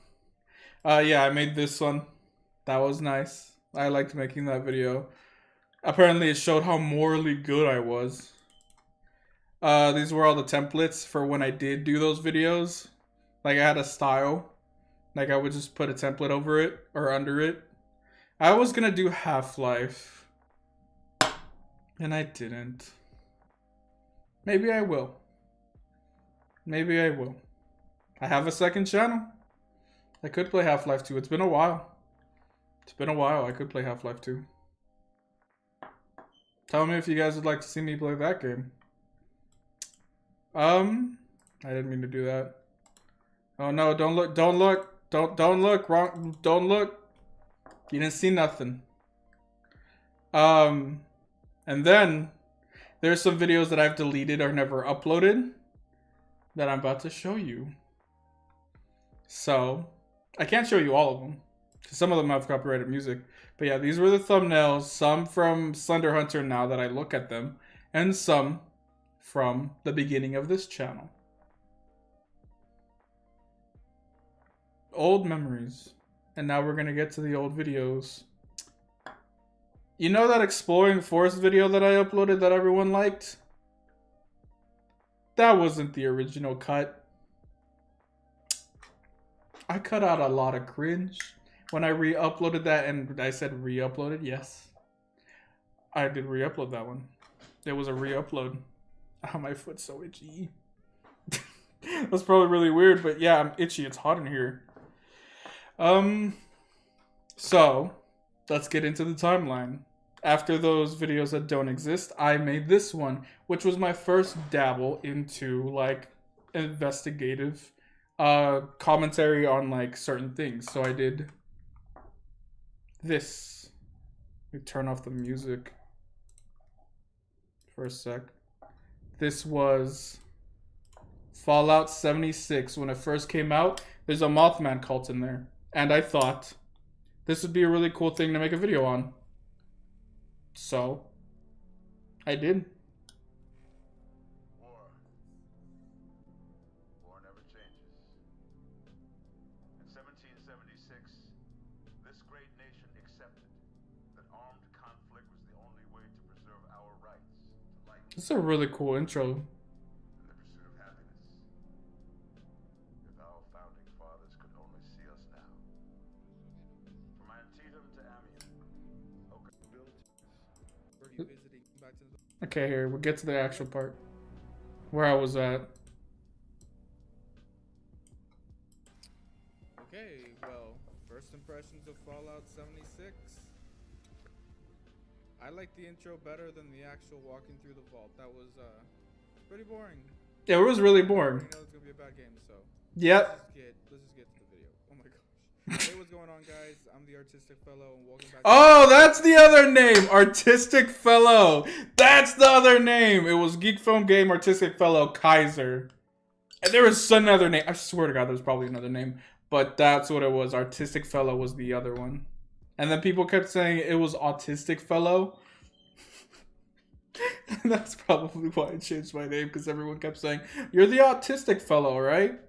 Yeah, I made this one. That was nice. I liked making that video. Apparently, it showed how morally good I was. These were all the templates for when I did do those videos. Like, I had a style. Like, I would just put a template over it, or under it. I was gonna do Half-Life. And I didn't. Maybe I will. Maybe I will. I have a second channel. I could play Half-Life 2. It's been a while. It's been a while. I could play Half-Life 2. Tell me if you guys would like to see me play that game. I didn't mean to do that. Oh no, don't look, don't look. Don't look, wrong, don't look. You didn't see nothing. And then there's some videos that I've deleted or never uploaded that I'm about to show you. So, I can't show you all of them. Some of them have copyrighted music. But yeah, these were the thumbnails. Some from Slender Hunter now that I look at them. And some from the beginning of this channel. Old memories. And now we're going to get to the old videos. You know that Exploring Forest video that I uploaded that everyone liked? That wasn't the original cut. I cut out a lot of cringe when I re-uploaded that, and I said re-uploaded, yes. I did re-upload that one. It was a re-upload. Oh, my foot's so itchy. That's probably really weird, but yeah, I'm itchy. It's hot in here. So, let's get into the timeline. After those videos that don't exist, I made this one, which was my first dabble into, like, investigative commentary on, like, certain things. So I did this. Let me turn off the music for a sec. This was Fallout 76. When it first came out, there's a Mothman cult in there. And I thought this would be a really cool thing to make a video on. So, I did. War never changes. In 1776, this great nation accepted that armed conflict was the only way to preserve our rights to life. This is a really cool intro. In the pursuit of happiness. If our founding fathers could only see us now. From Antietam to Amiens. Okay, here, we'll get to the actual part. Where I was at. Okay, well, first impressions of Fallout 76. I like the intro better than the actual walking through the vault. That was pretty boring. Yeah, it was really boring. You know it's gonna be a bad game, so yep. Let's just Hey, what's going on, guys? I'm the Artistic Fellow, and welcome back. Oh, that's the other name, Artistic Fellow. That's the other name. It was Geek Film Game Artistic Fellow Kaiser. And there was another name. I swear to God, there's probably another name, but that's what it was. Artistic Fellow was the other one. And then people kept saying it was Autistic Fellow. And that's probably why I changed my name, because everyone kept saying, "You're the Autistic Fellow, right?"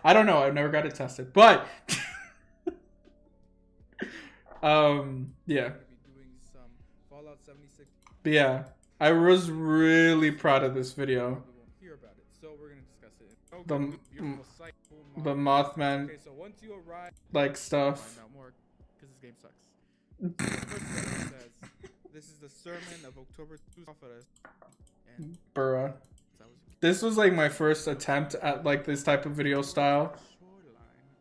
I don't know. I never got it tested, but yeah. Doing some Fallout 76. But yeah, I was really proud of this video. We won't hear about it, so we're gonna discuss it. The Mothman, Okay, so once you arrive, like stuff. find out more, because this game sucks. The first sentence says, "This is the sermon of October 2nd." And Bruh. that was This was like my first attempt at like this type of video style. shoreline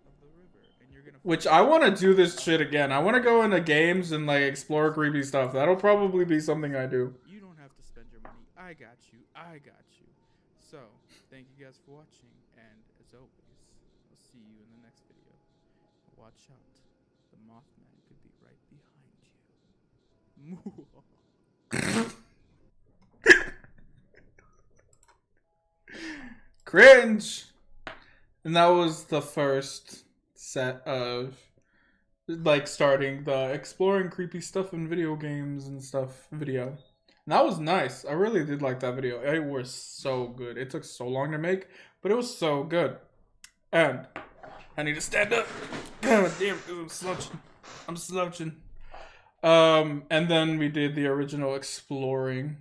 of the river, and you're gonna Which I want to do this shit again. I want to go into games and like explore creepy stuff. That'll probably be something I do. You don't have to spend your money. I got you. I got you. So, thank you guys for watching, and as always, I'll see you in the next video. Watch out. The Mothman could be right behind you. Cringe! And that was the first set of like starting the exploring creepy stuff in video games and stuff video. And that was nice. I really did like that video. It was so good. It took so long to make, but it was so good. And I need to stand up. God damn, I'm slouching. I'm slouching. And then we did the original exploring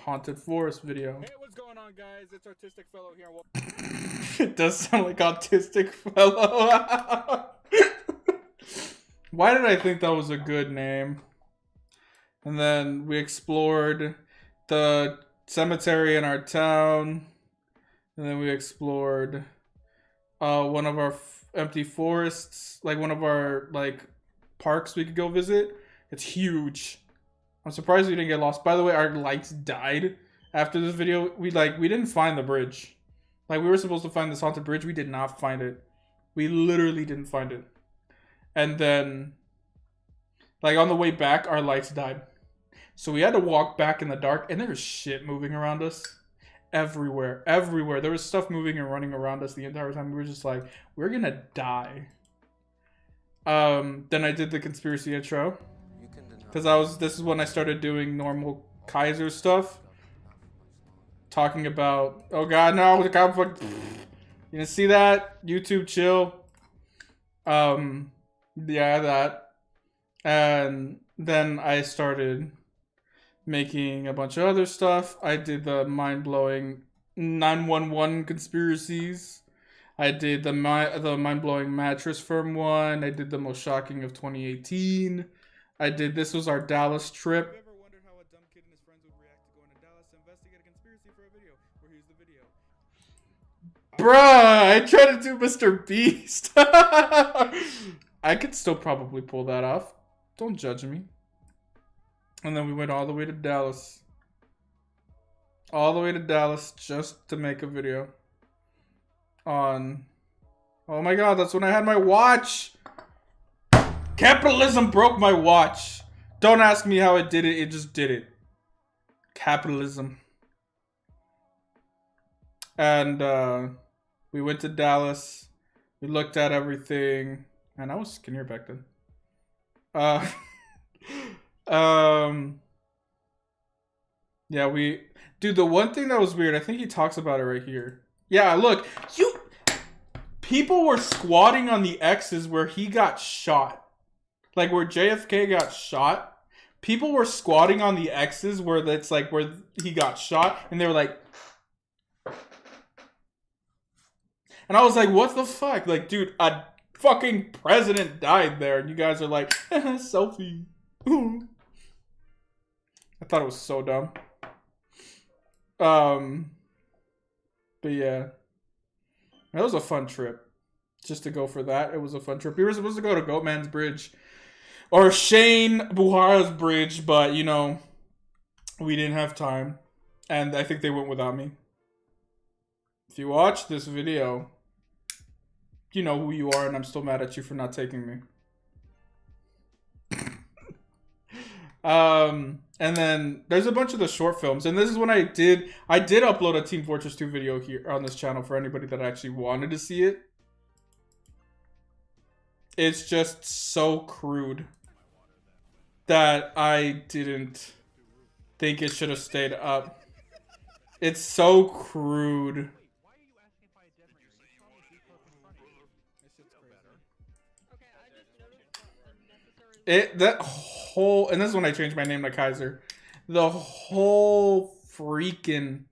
haunted forest video. Hey, what's going on, guys? It's Artistic Fellow here. It does sound like Autistic Fellow. Why did I think that was a good name? And then we explored the cemetery in our town. And then we explored one of our empty forests, like one of our like parks we could go visit. It's huge. I'm surprised we didn't get lost. By the way, our lights died after this video. We didn't find the bridge. Like, we were supposed to find this haunted bridge. We did not find it. We literally didn't find it. And then, like, on the way back, our lights died. So we had to walk back in the dark, and there was shit moving around us. Everywhere. Everywhere. There was stuff moving and running around us the entire time. We were just like, we're gonna die. Then I did the conspiracy intro. Because this is when I started doing normal Kaiser stuff. Talking about, oh god, no, the conflict. You didn't see that? YouTube chill. Yeah, that. And then I started making a bunch of other stuff. I did the mind-blowing 911 conspiracies. I did the mind-blowing mattress firm one. I did the most shocking of 2018. This was our Dallas trip. Have you ever wondered how a dumb kid and his friends would react to going to Dallas to investigate a conspiracy for a video? Well, here's the video. Bruh, I tried to do Mr. Beast. I could still probably pull that off. Don't judge me. And then we went all the way to Dallas. All the way to Dallas just to make a video on... Oh my god, that's when I had my watch! Capitalism broke my watch. Don't ask me how it did it. It just did it. Capitalism. And we went to Dallas. We looked at everything. Man, I was skinnier back then. Yeah, dude, the one thing that was weird, I think he talks about it right here. Yeah, look, people were squatting on the X's where he got shot. Like where JFK got shot, people were squatting on the X's where that's like where he got shot, and they were like, and I was like, what the fuck? Like, dude, a fucking president died there, and you guys are like, selfie. I thought it was so dumb. But yeah, that was a fun trip. Just to go for that, it was a fun trip. We were supposed to go to Goatman's Bridge. Or Shane Buhara's bridge, but, you know, we didn't have time. And I think they went without me. If you watch this video, you know who you are, and I'm still mad at you for not taking me. And then there's a bunch of the short films, and this is when I did upload a Team Fortress 2 video here on this channel for anybody that actually wanted to see it. It's just so crude that I didn't think it should have stayed up. It's so crude. That whole, and this is when I changed my name to Kaiser. The whole freaking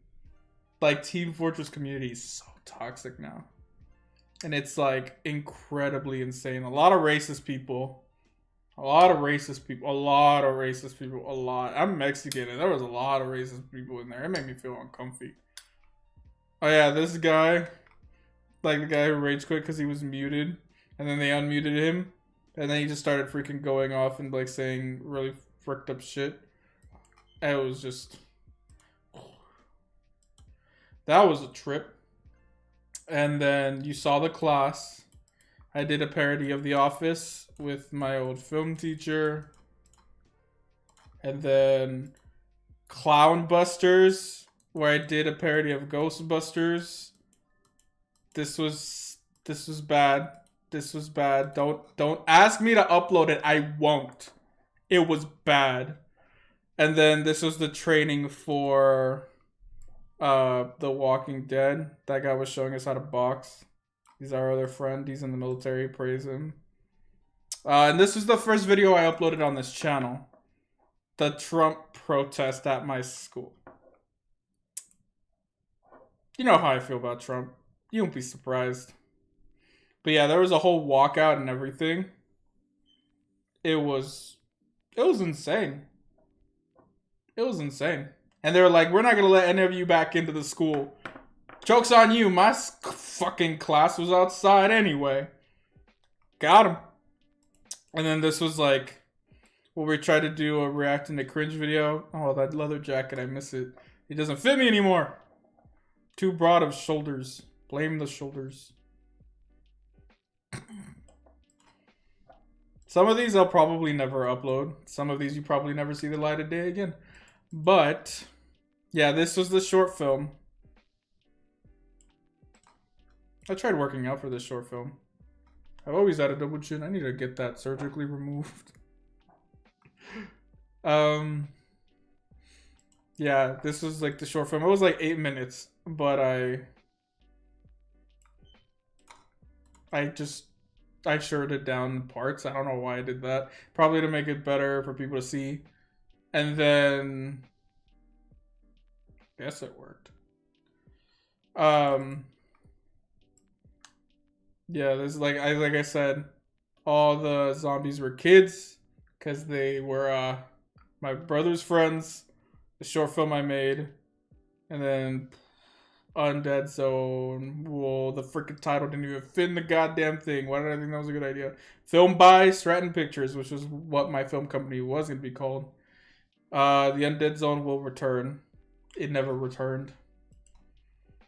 like Team Fortress community is so toxic now. And it's like incredibly insane. A lot of racist people. A lot of racist people. I'm Mexican and there was a lot of racist people in there. It made me feel uncomfy. Oh yeah, this guy, like the guy who rage quit because he was muted, and then they unmuted him. And then he just started freaking going off and like saying really fricked up shit. And it was just, that was a trip. And then you saw the class. I did a parody of The Office with my old film teacher. And then Clown Busters, where I did a parody of Ghostbusters. This was bad. This was bad. Don't ask me to upload it. I won't. It was bad. And then this was the training for The Walking Dead. That guy was showing us how to box. He's our other friend. He's in the military. Praise him. And this was the first video I uploaded on this channel. The Trump protest at my school. You know how I feel about Trump. You won't be surprised. But yeah, there was a whole walkout and everything. It was insane. It was insane. And they were like, we're not going to let any of you back into the school. Joke's on you. My fucking class was outside anyway. Got him. And then this was like, where we tried to do a reacting to cringe video. Oh, that leather jacket, I miss it. It doesn't fit me anymore. Too broad of shoulders. Blame the shoulders. Some of these I'll probably never upload. Some of these you probably never see the light of day again. But, yeah, this was the short film. I tried working out for this short film. I've always had a double chin. I need to get that surgically removed. Yeah, this was like the short film. It was like 8 minutes, but I shorted down parts. I don't know why I did that. Probably to make it better for people to see. And then, guess it worked. Yeah, this is like I said, all the zombies were kids because they were my brother's friends. The short film I made, and then Undead Zone. Whoa, the freaking title didn't even fit in the goddamn thing. Why did I think that was a good idea? Filmed by Stratton Pictures, which was what my film company was going to be called. The Undead Zone will return. It never returned.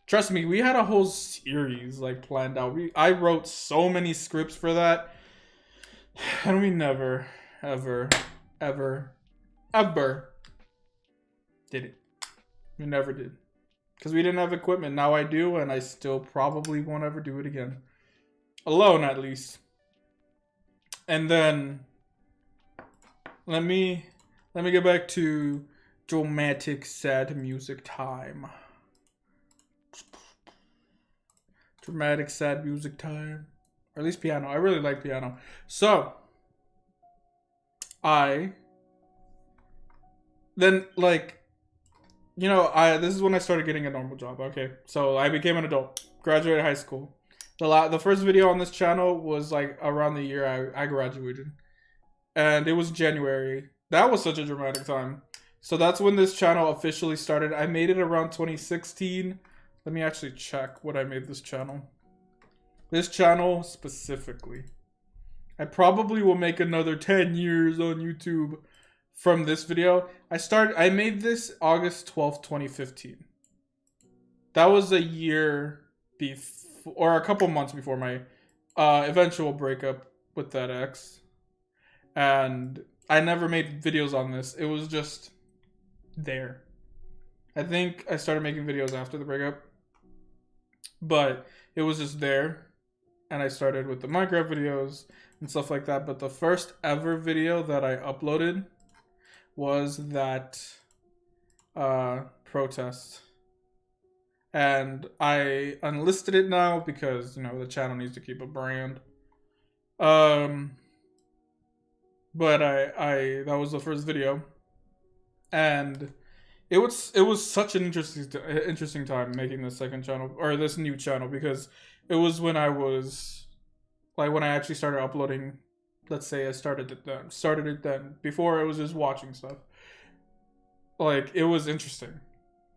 Trust me, we had a whole series like planned out. I wrote so many scripts for that. And we never, ever did it. We never did. Because we didn't have equipment. Now I do, and I still probably won't ever do it again. Alone, at least. And then let me get back to dramatic sad music time. Dramatic sad music time. Or at least piano. I really like piano. So this is when I started getting a normal job. Okay, so I became an adult, graduated high school. The first video on this channel was like around the year I graduated, and it was January. That was such a dramatic time. So that's when this channel officially started. I made it around 2016. Let me actually check what I made this channel. This channel specifically. I probably will make another 10 years on YouTube from this video. I made this August 12th, 2015. That was a year or a couple months before my eventual breakup with that ex. And I never made videos on this. It was just there. I think I started making videos after the breakup, but it was just there. And I started with the Minecraft videos and stuff like that. But the first ever video that I uploaded was that protest. And I unlisted it now because, you know, the channel needs to keep a brand. But I that was the first video, and it was such an interesting time making this second channel, or this new channel, because it was when I was like, when I actually started uploading. Let's say I started it then. Before, it was just watching stuff. Like, it was interesting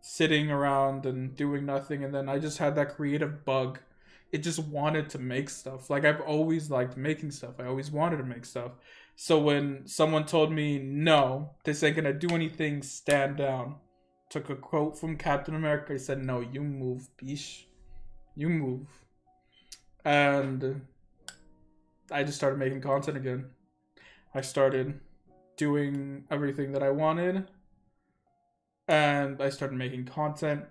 sitting around and doing nothing, and then I just had that creative bug. It just wanted to make stuff. Like, I've always liked making stuff. I always wanted to make stuff. So when someone told me, no, this ain't gonna do anything, stand down. Took a quote from Captain America. He said, no, you move, bish. You move. And I just started making content again. I started doing everything that I wanted. And I started making content.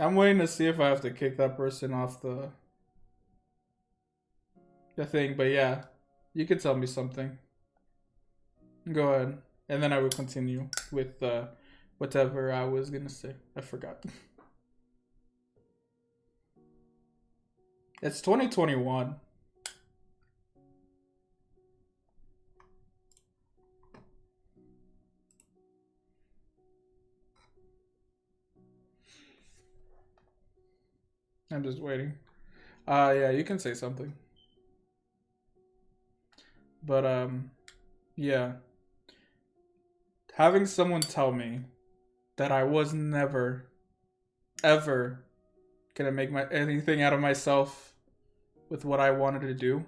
I'm waiting to see if I have to kick that person off the thing, but yeah, you could tell me something. Go ahead, and then I will continue with whatever I was gonna say. I forgot. It's 2021. I'm just waiting. Yeah, you can say something. But yeah. Having someone tell me that I was never, ever gonna make anything out of myself with what I wanted to do.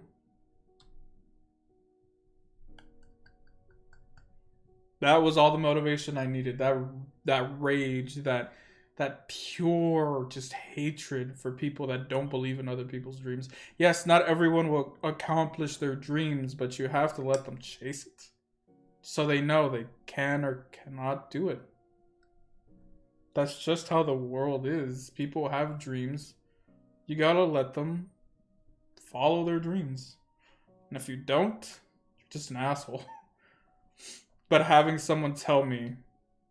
That was all the motivation I needed. That rage, that pure just hatred for people that don't believe in other people's dreams. Yes, not everyone will accomplish their dreams, but you have to let them chase it, so they know they can or cannot do it. That's just how the world is. People have dreams. You gotta let them follow their dreams. And if you don't, you're just an asshole. But having someone tell me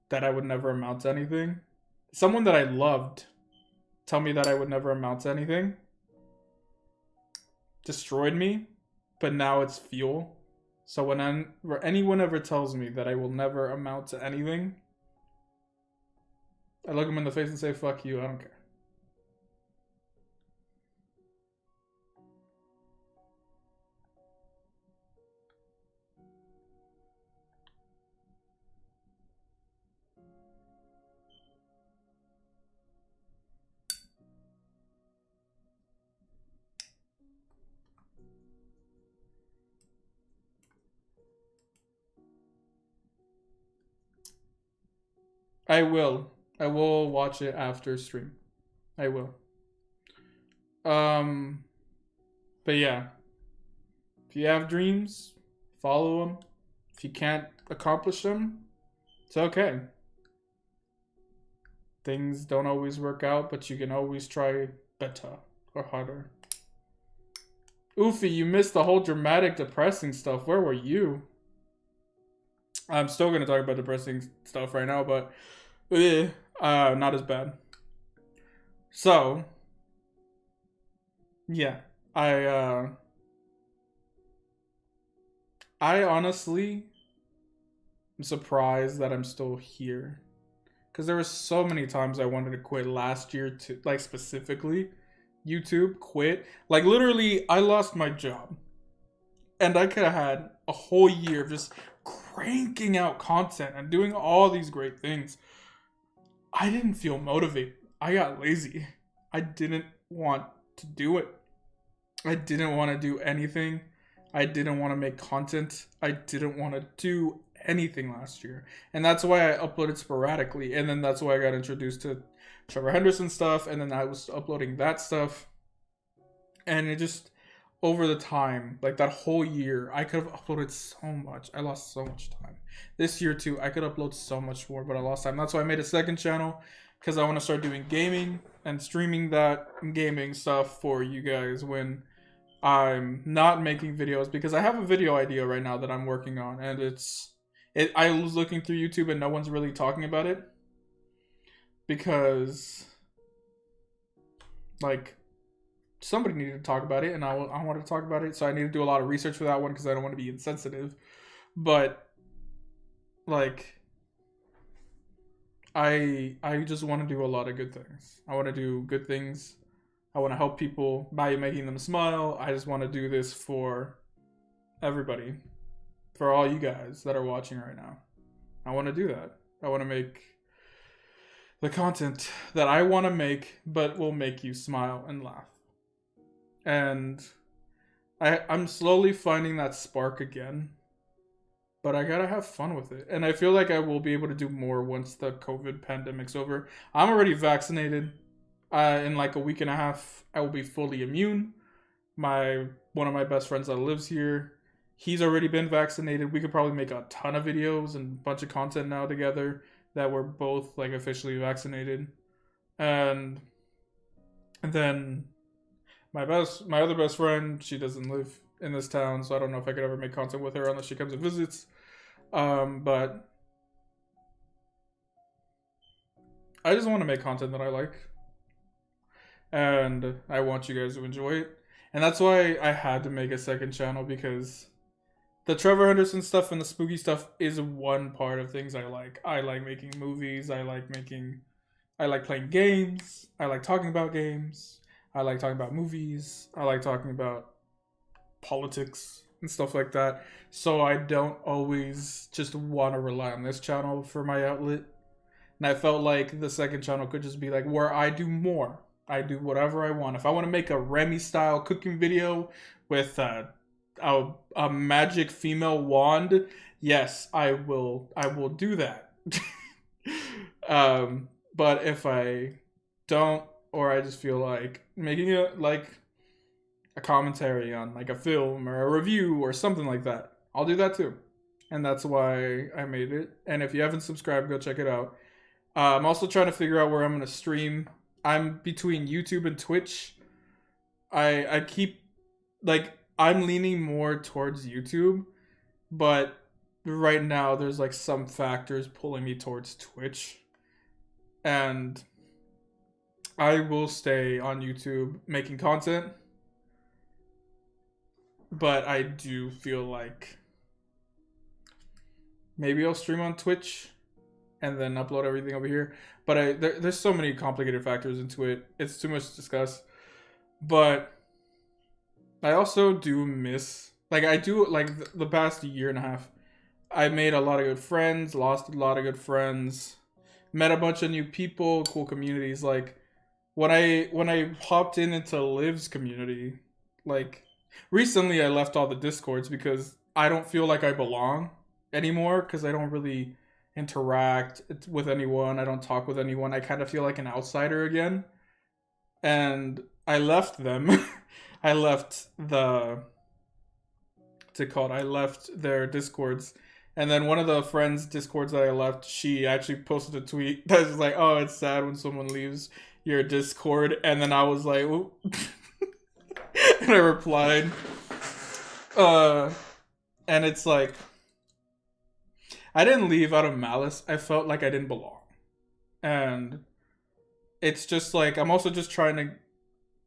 that I would never amount to anything, someone that I loved tell me that I would never amount to anything, destroyed me, but now it's fuel. So when anyone ever tells me that I will never amount to anything, I look them in the face and say, fuck you, I don't care. I will. I will watch it after stream. I will. But yeah. If you have dreams, follow them. If you can't accomplish them, it's okay. Things don't always work out, but you can always try better or harder. Oofy, you missed the whole dramatic, depressing stuff. Where were you? I'm still going to talk about depressing stuff right now, but not as bad. So, yeah, I honestly am surprised that I'm still here, because there were so many times I wanted to quit last year, to like specifically YouTube, quit. Like literally, I lost my job, and I could have had a whole year of just cranking out content and doing all these great things. I didn't feel motivated. I got lazy. I didn't want to do it. I didn't want to do anything. I didn't want to make content. I didn't want to do anything last year. And that's why I uploaded sporadically. And then that's why I got introduced to Trevor Henderson stuff. And then I was uploading that stuff. And it just, over the time, like that whole year, I could have uploaded so much. I lost so much time. This year too, I could upload so much more, but I lost time. That's why I made a second channel, because I want to start doing gaming and streaming that gaming stuff for you guys when I'm not making videos, because I have a video idea right now that I'm working on, and I was looking through YouTube and no one's really talking about it, because like somebody needed to talk about it, and I wanted to talk about it, so I need to do a lot of research for that one because I don't want to be insensitive. But like I just want to do a lot of good things. I want to do good things. I want to help people by making them smile. I just want to do this for everybody, for all you guys that are watching right now. I want to do that. I want to make the content that I want to make, but will make you smile and laugh. And I'm slowly finding that spark again, but I gotta have fun with it. And I feel like I will be able to do more once the COVID pandemic's over. I'm already vaccinated. In like a week and a half, I will be fully immune. One of my best friends that lives here, he's already been vaccinated. We could probably make a ton of videos and a bunch of content now together that we're both like officially vaccinated. And then my other best friend, she doesn't live in this town, so I don't know if I could ever make content with her unless she comes and visits. But I just want to make content that I like, and I want you guys to enjoy it. And that's why I had to make a second channel, because the Trevor Henderson stuff and the spooky stuff is one part of things I like. I like making movies. I like playing games. I like talking about games. I like talking about movies. I like talking about politics and stuff like that. So I don't always just want to rely on this channel for my outlet. And I felt like the second channel could just be like where I do more. I do whatever I want. If I want to make a Remy style cooking video with a magic female wand, yes, I will do that. But if I don't, or I just feel like making it like a commentary on like a film or a review or something like that, I'll do that too. And that's why I made it. And if you haven't subscribed, go check it out. I'm also trying to figure out where I'm going to stream. I'm between YouTube and Twitch. I keep, like, I'm leaning more towards YouTube, but right now there's like some factors pulling me towards Twitch. And I will stay on YouTube making content, but I do feel like maybe I'll stream on Twitch and then upload everything over here. But there's so many complicated factors into it. It's too much to discuss. But I also do miss, like I do, like the past year and a half, I made a lot of good friends, lost a lot of good friends, met a bunch of new people, cool communities. Like when I hopped into Liv's community, like recently I left all the Discords because I don't feel like I belong anymore, because I don't really interact with anyone. I don't talk with anyone. I kind of feel like an outsider again. And I left them. I left I left their Discords. And then one of the friends' Discords that I left, she actually posted a tweet that was like, oh, it's sad when someone leaves your Discord. And then I was like, ooh. And I replied. And it's like, I didn't leave out of malice. I felt like I didn't belong. And it's just like, I'm also just trying to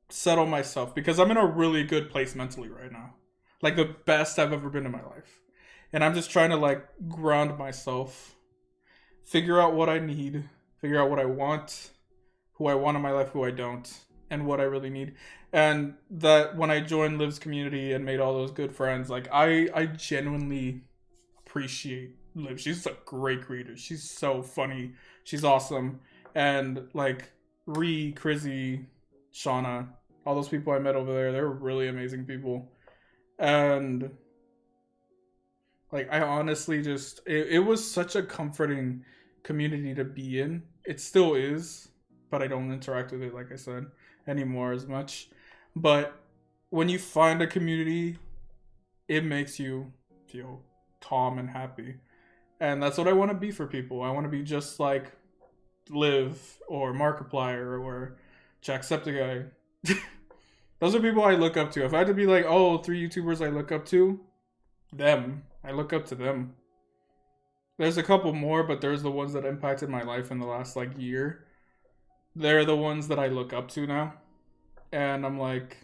settle myself, because I'm in a really good place mentally right now. Like the best I've ever been in my life. And I'm just trying to like ground myself, figure out what I need, figure out what I want, who I want in my life, who I don't, and what I really need. And that when I joined Liv's community and made all those good friends, like I genuinely appreciate Liv. She's a great creator. She's so funny. She's awesome. And like Crizzy, Shauna, all those people I met over there, they're really amazing people. And like, I honestly just, it was such a comforting community to be in. It still is, but I don't interact with it, like I said, anymore as much. But when you find a community, it makes you feel calm and happy. And that's what I want to be for people. I want to be just like Liv or Markiplier or Jacksepticeye. Those are people I look up to. If I had to be like, oh, 3 YouTubers I look up to, them. I look up to them. There's a couple more, but there's the ones that impacted my life in the last like year. They're the ones that I look up to now. And I'm like,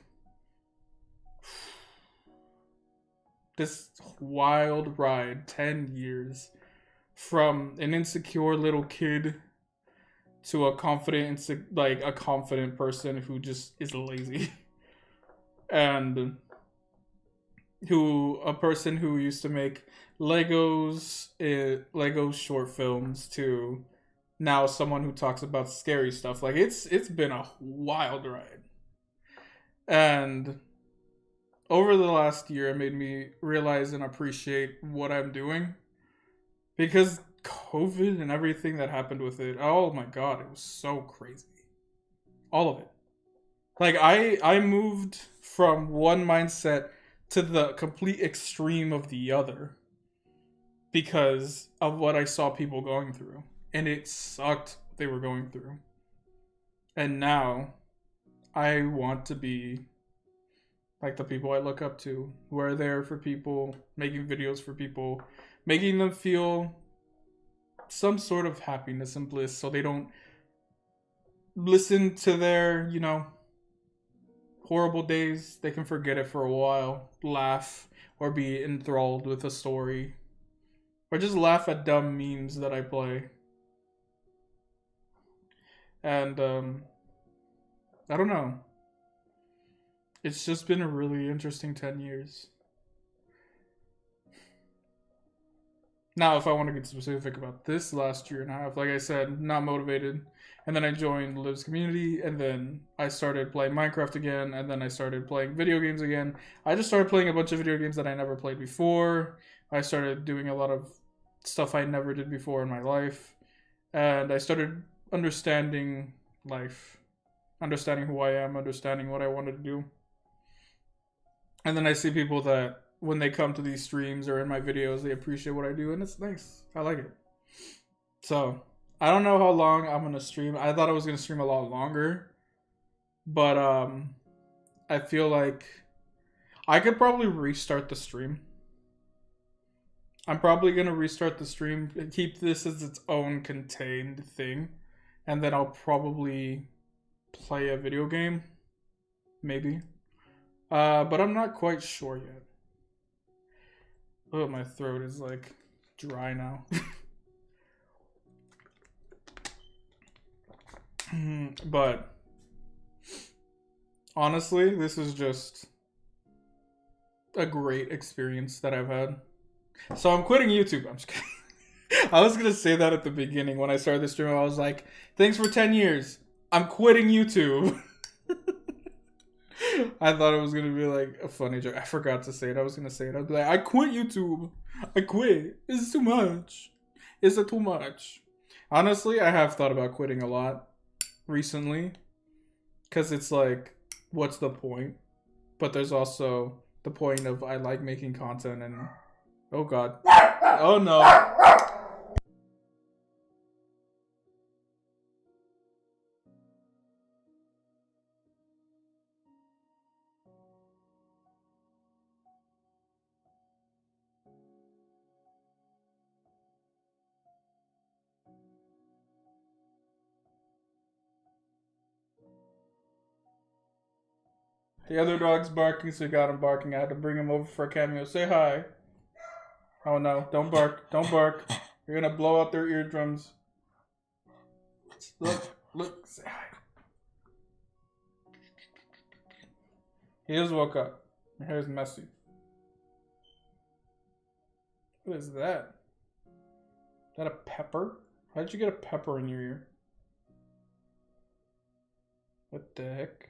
this wild ride, 10 years, from an insecure little kid to a confident, like a confident person who just is lazy. And a person who used to make Legos short films to now someone who talks about scary stuff. Like, it's been a wild ride. And over the last year, it made me realize and appreciate what I'm doing. Because COVID and everything that happened with it, oh my god, it was so crazy. All of it. Like, I moved from one mindset to the complete extreme of the other because of what I saw people going through. And it sucked what they were going through. And now I want to be like the people I look up to. We're there for people, making videos for people, making them feel some sort of happiness and bliss so they don't listen to their, horrible days. They can forget it for a while, laugh, or be enthralled with a story, or just laugh at dumb memes that I play. And I don't know. It's just been a really interesting 10 years. Now, if I want to get specific about this last year and a half, like I said, not motivated. And then I joined Liv's community, and then I started playing Minecraft again, and then I started playing video games again. I just started playing a bunch of video games that I never played before. I started doing a lot of stuff I never did before in my life. And I started understanding life, understanding who I am, understanding what I wanted to do. And then I see people that when they come to these streams or in my videos, they appreciate what I do, and it's nice. I like it. So, I don't know how long I'm going to stream. I thought I was going to stream a lot longer. But I feel like I could probably restart the stream. I'm probably going to restart the stream, keep this as its own contained thing. And then I'll probably play a video game. Maybe. But I'm not quite sure yet. Oh, my throat is like dry now. But honestly, this is just a great experience that I've had. So I'm quitting YouTube. I'm just kidding. I was gonna say that at the beginning when I started the stream. I was like, thanks for 10 years. I'm quitting YouTube. I thought it was gonna be like a funny joke. I forgot to say it. I was gonna say it. I'd be like, I quit YouTube. I quit. It's too much. It's too much. Honestly, I have thought about quitting a lot recently. Because it's like, what's the point? But there's also the point of I like making content and... Oh god. Oh no. The other dog's barking, so we got him barking. I had to bring him over for a cameo. Say hi. Oh no, don't bark. Don't bark. You're gonna blow out their eardrums. Look, say hi. He just woke up. My hair's messy. What is that? Is that a pepper? How did you get a pepper in your ear? What the heck?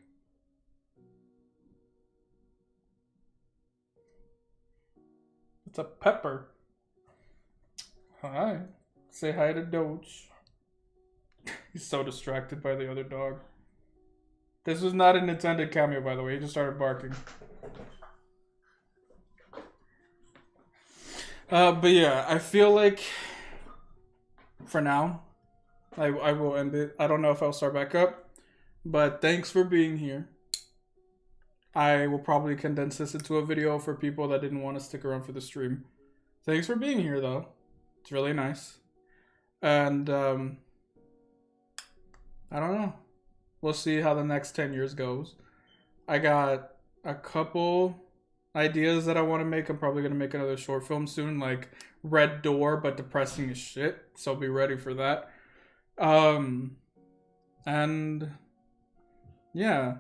It's a pepper. Hi. Say hi to Doge. He's so distracted by the other dog. This was not an intended cameo, by the way. He just started barking. But yeah, I feel like for now, I will end it. I don't know if I'll start back up, but thanks for being here. I will probably condense this into a video for people that didn't want to stick around for the stream. Thanks for being here, though. It's really nice. And I don't know. We'll see how the next 10 years goes. I got a couple ideas that I want to make. I'm probably going to make another short film soon, like Red Door, but depressing as shit. So be ready for that. And yeah.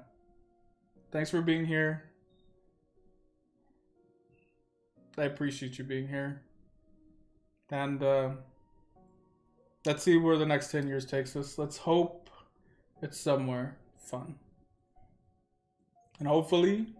Thanks for being here. I appreciate you being here. And let's see where the next 10 years takes us. Let's hope it's somewhere fun. And hopefully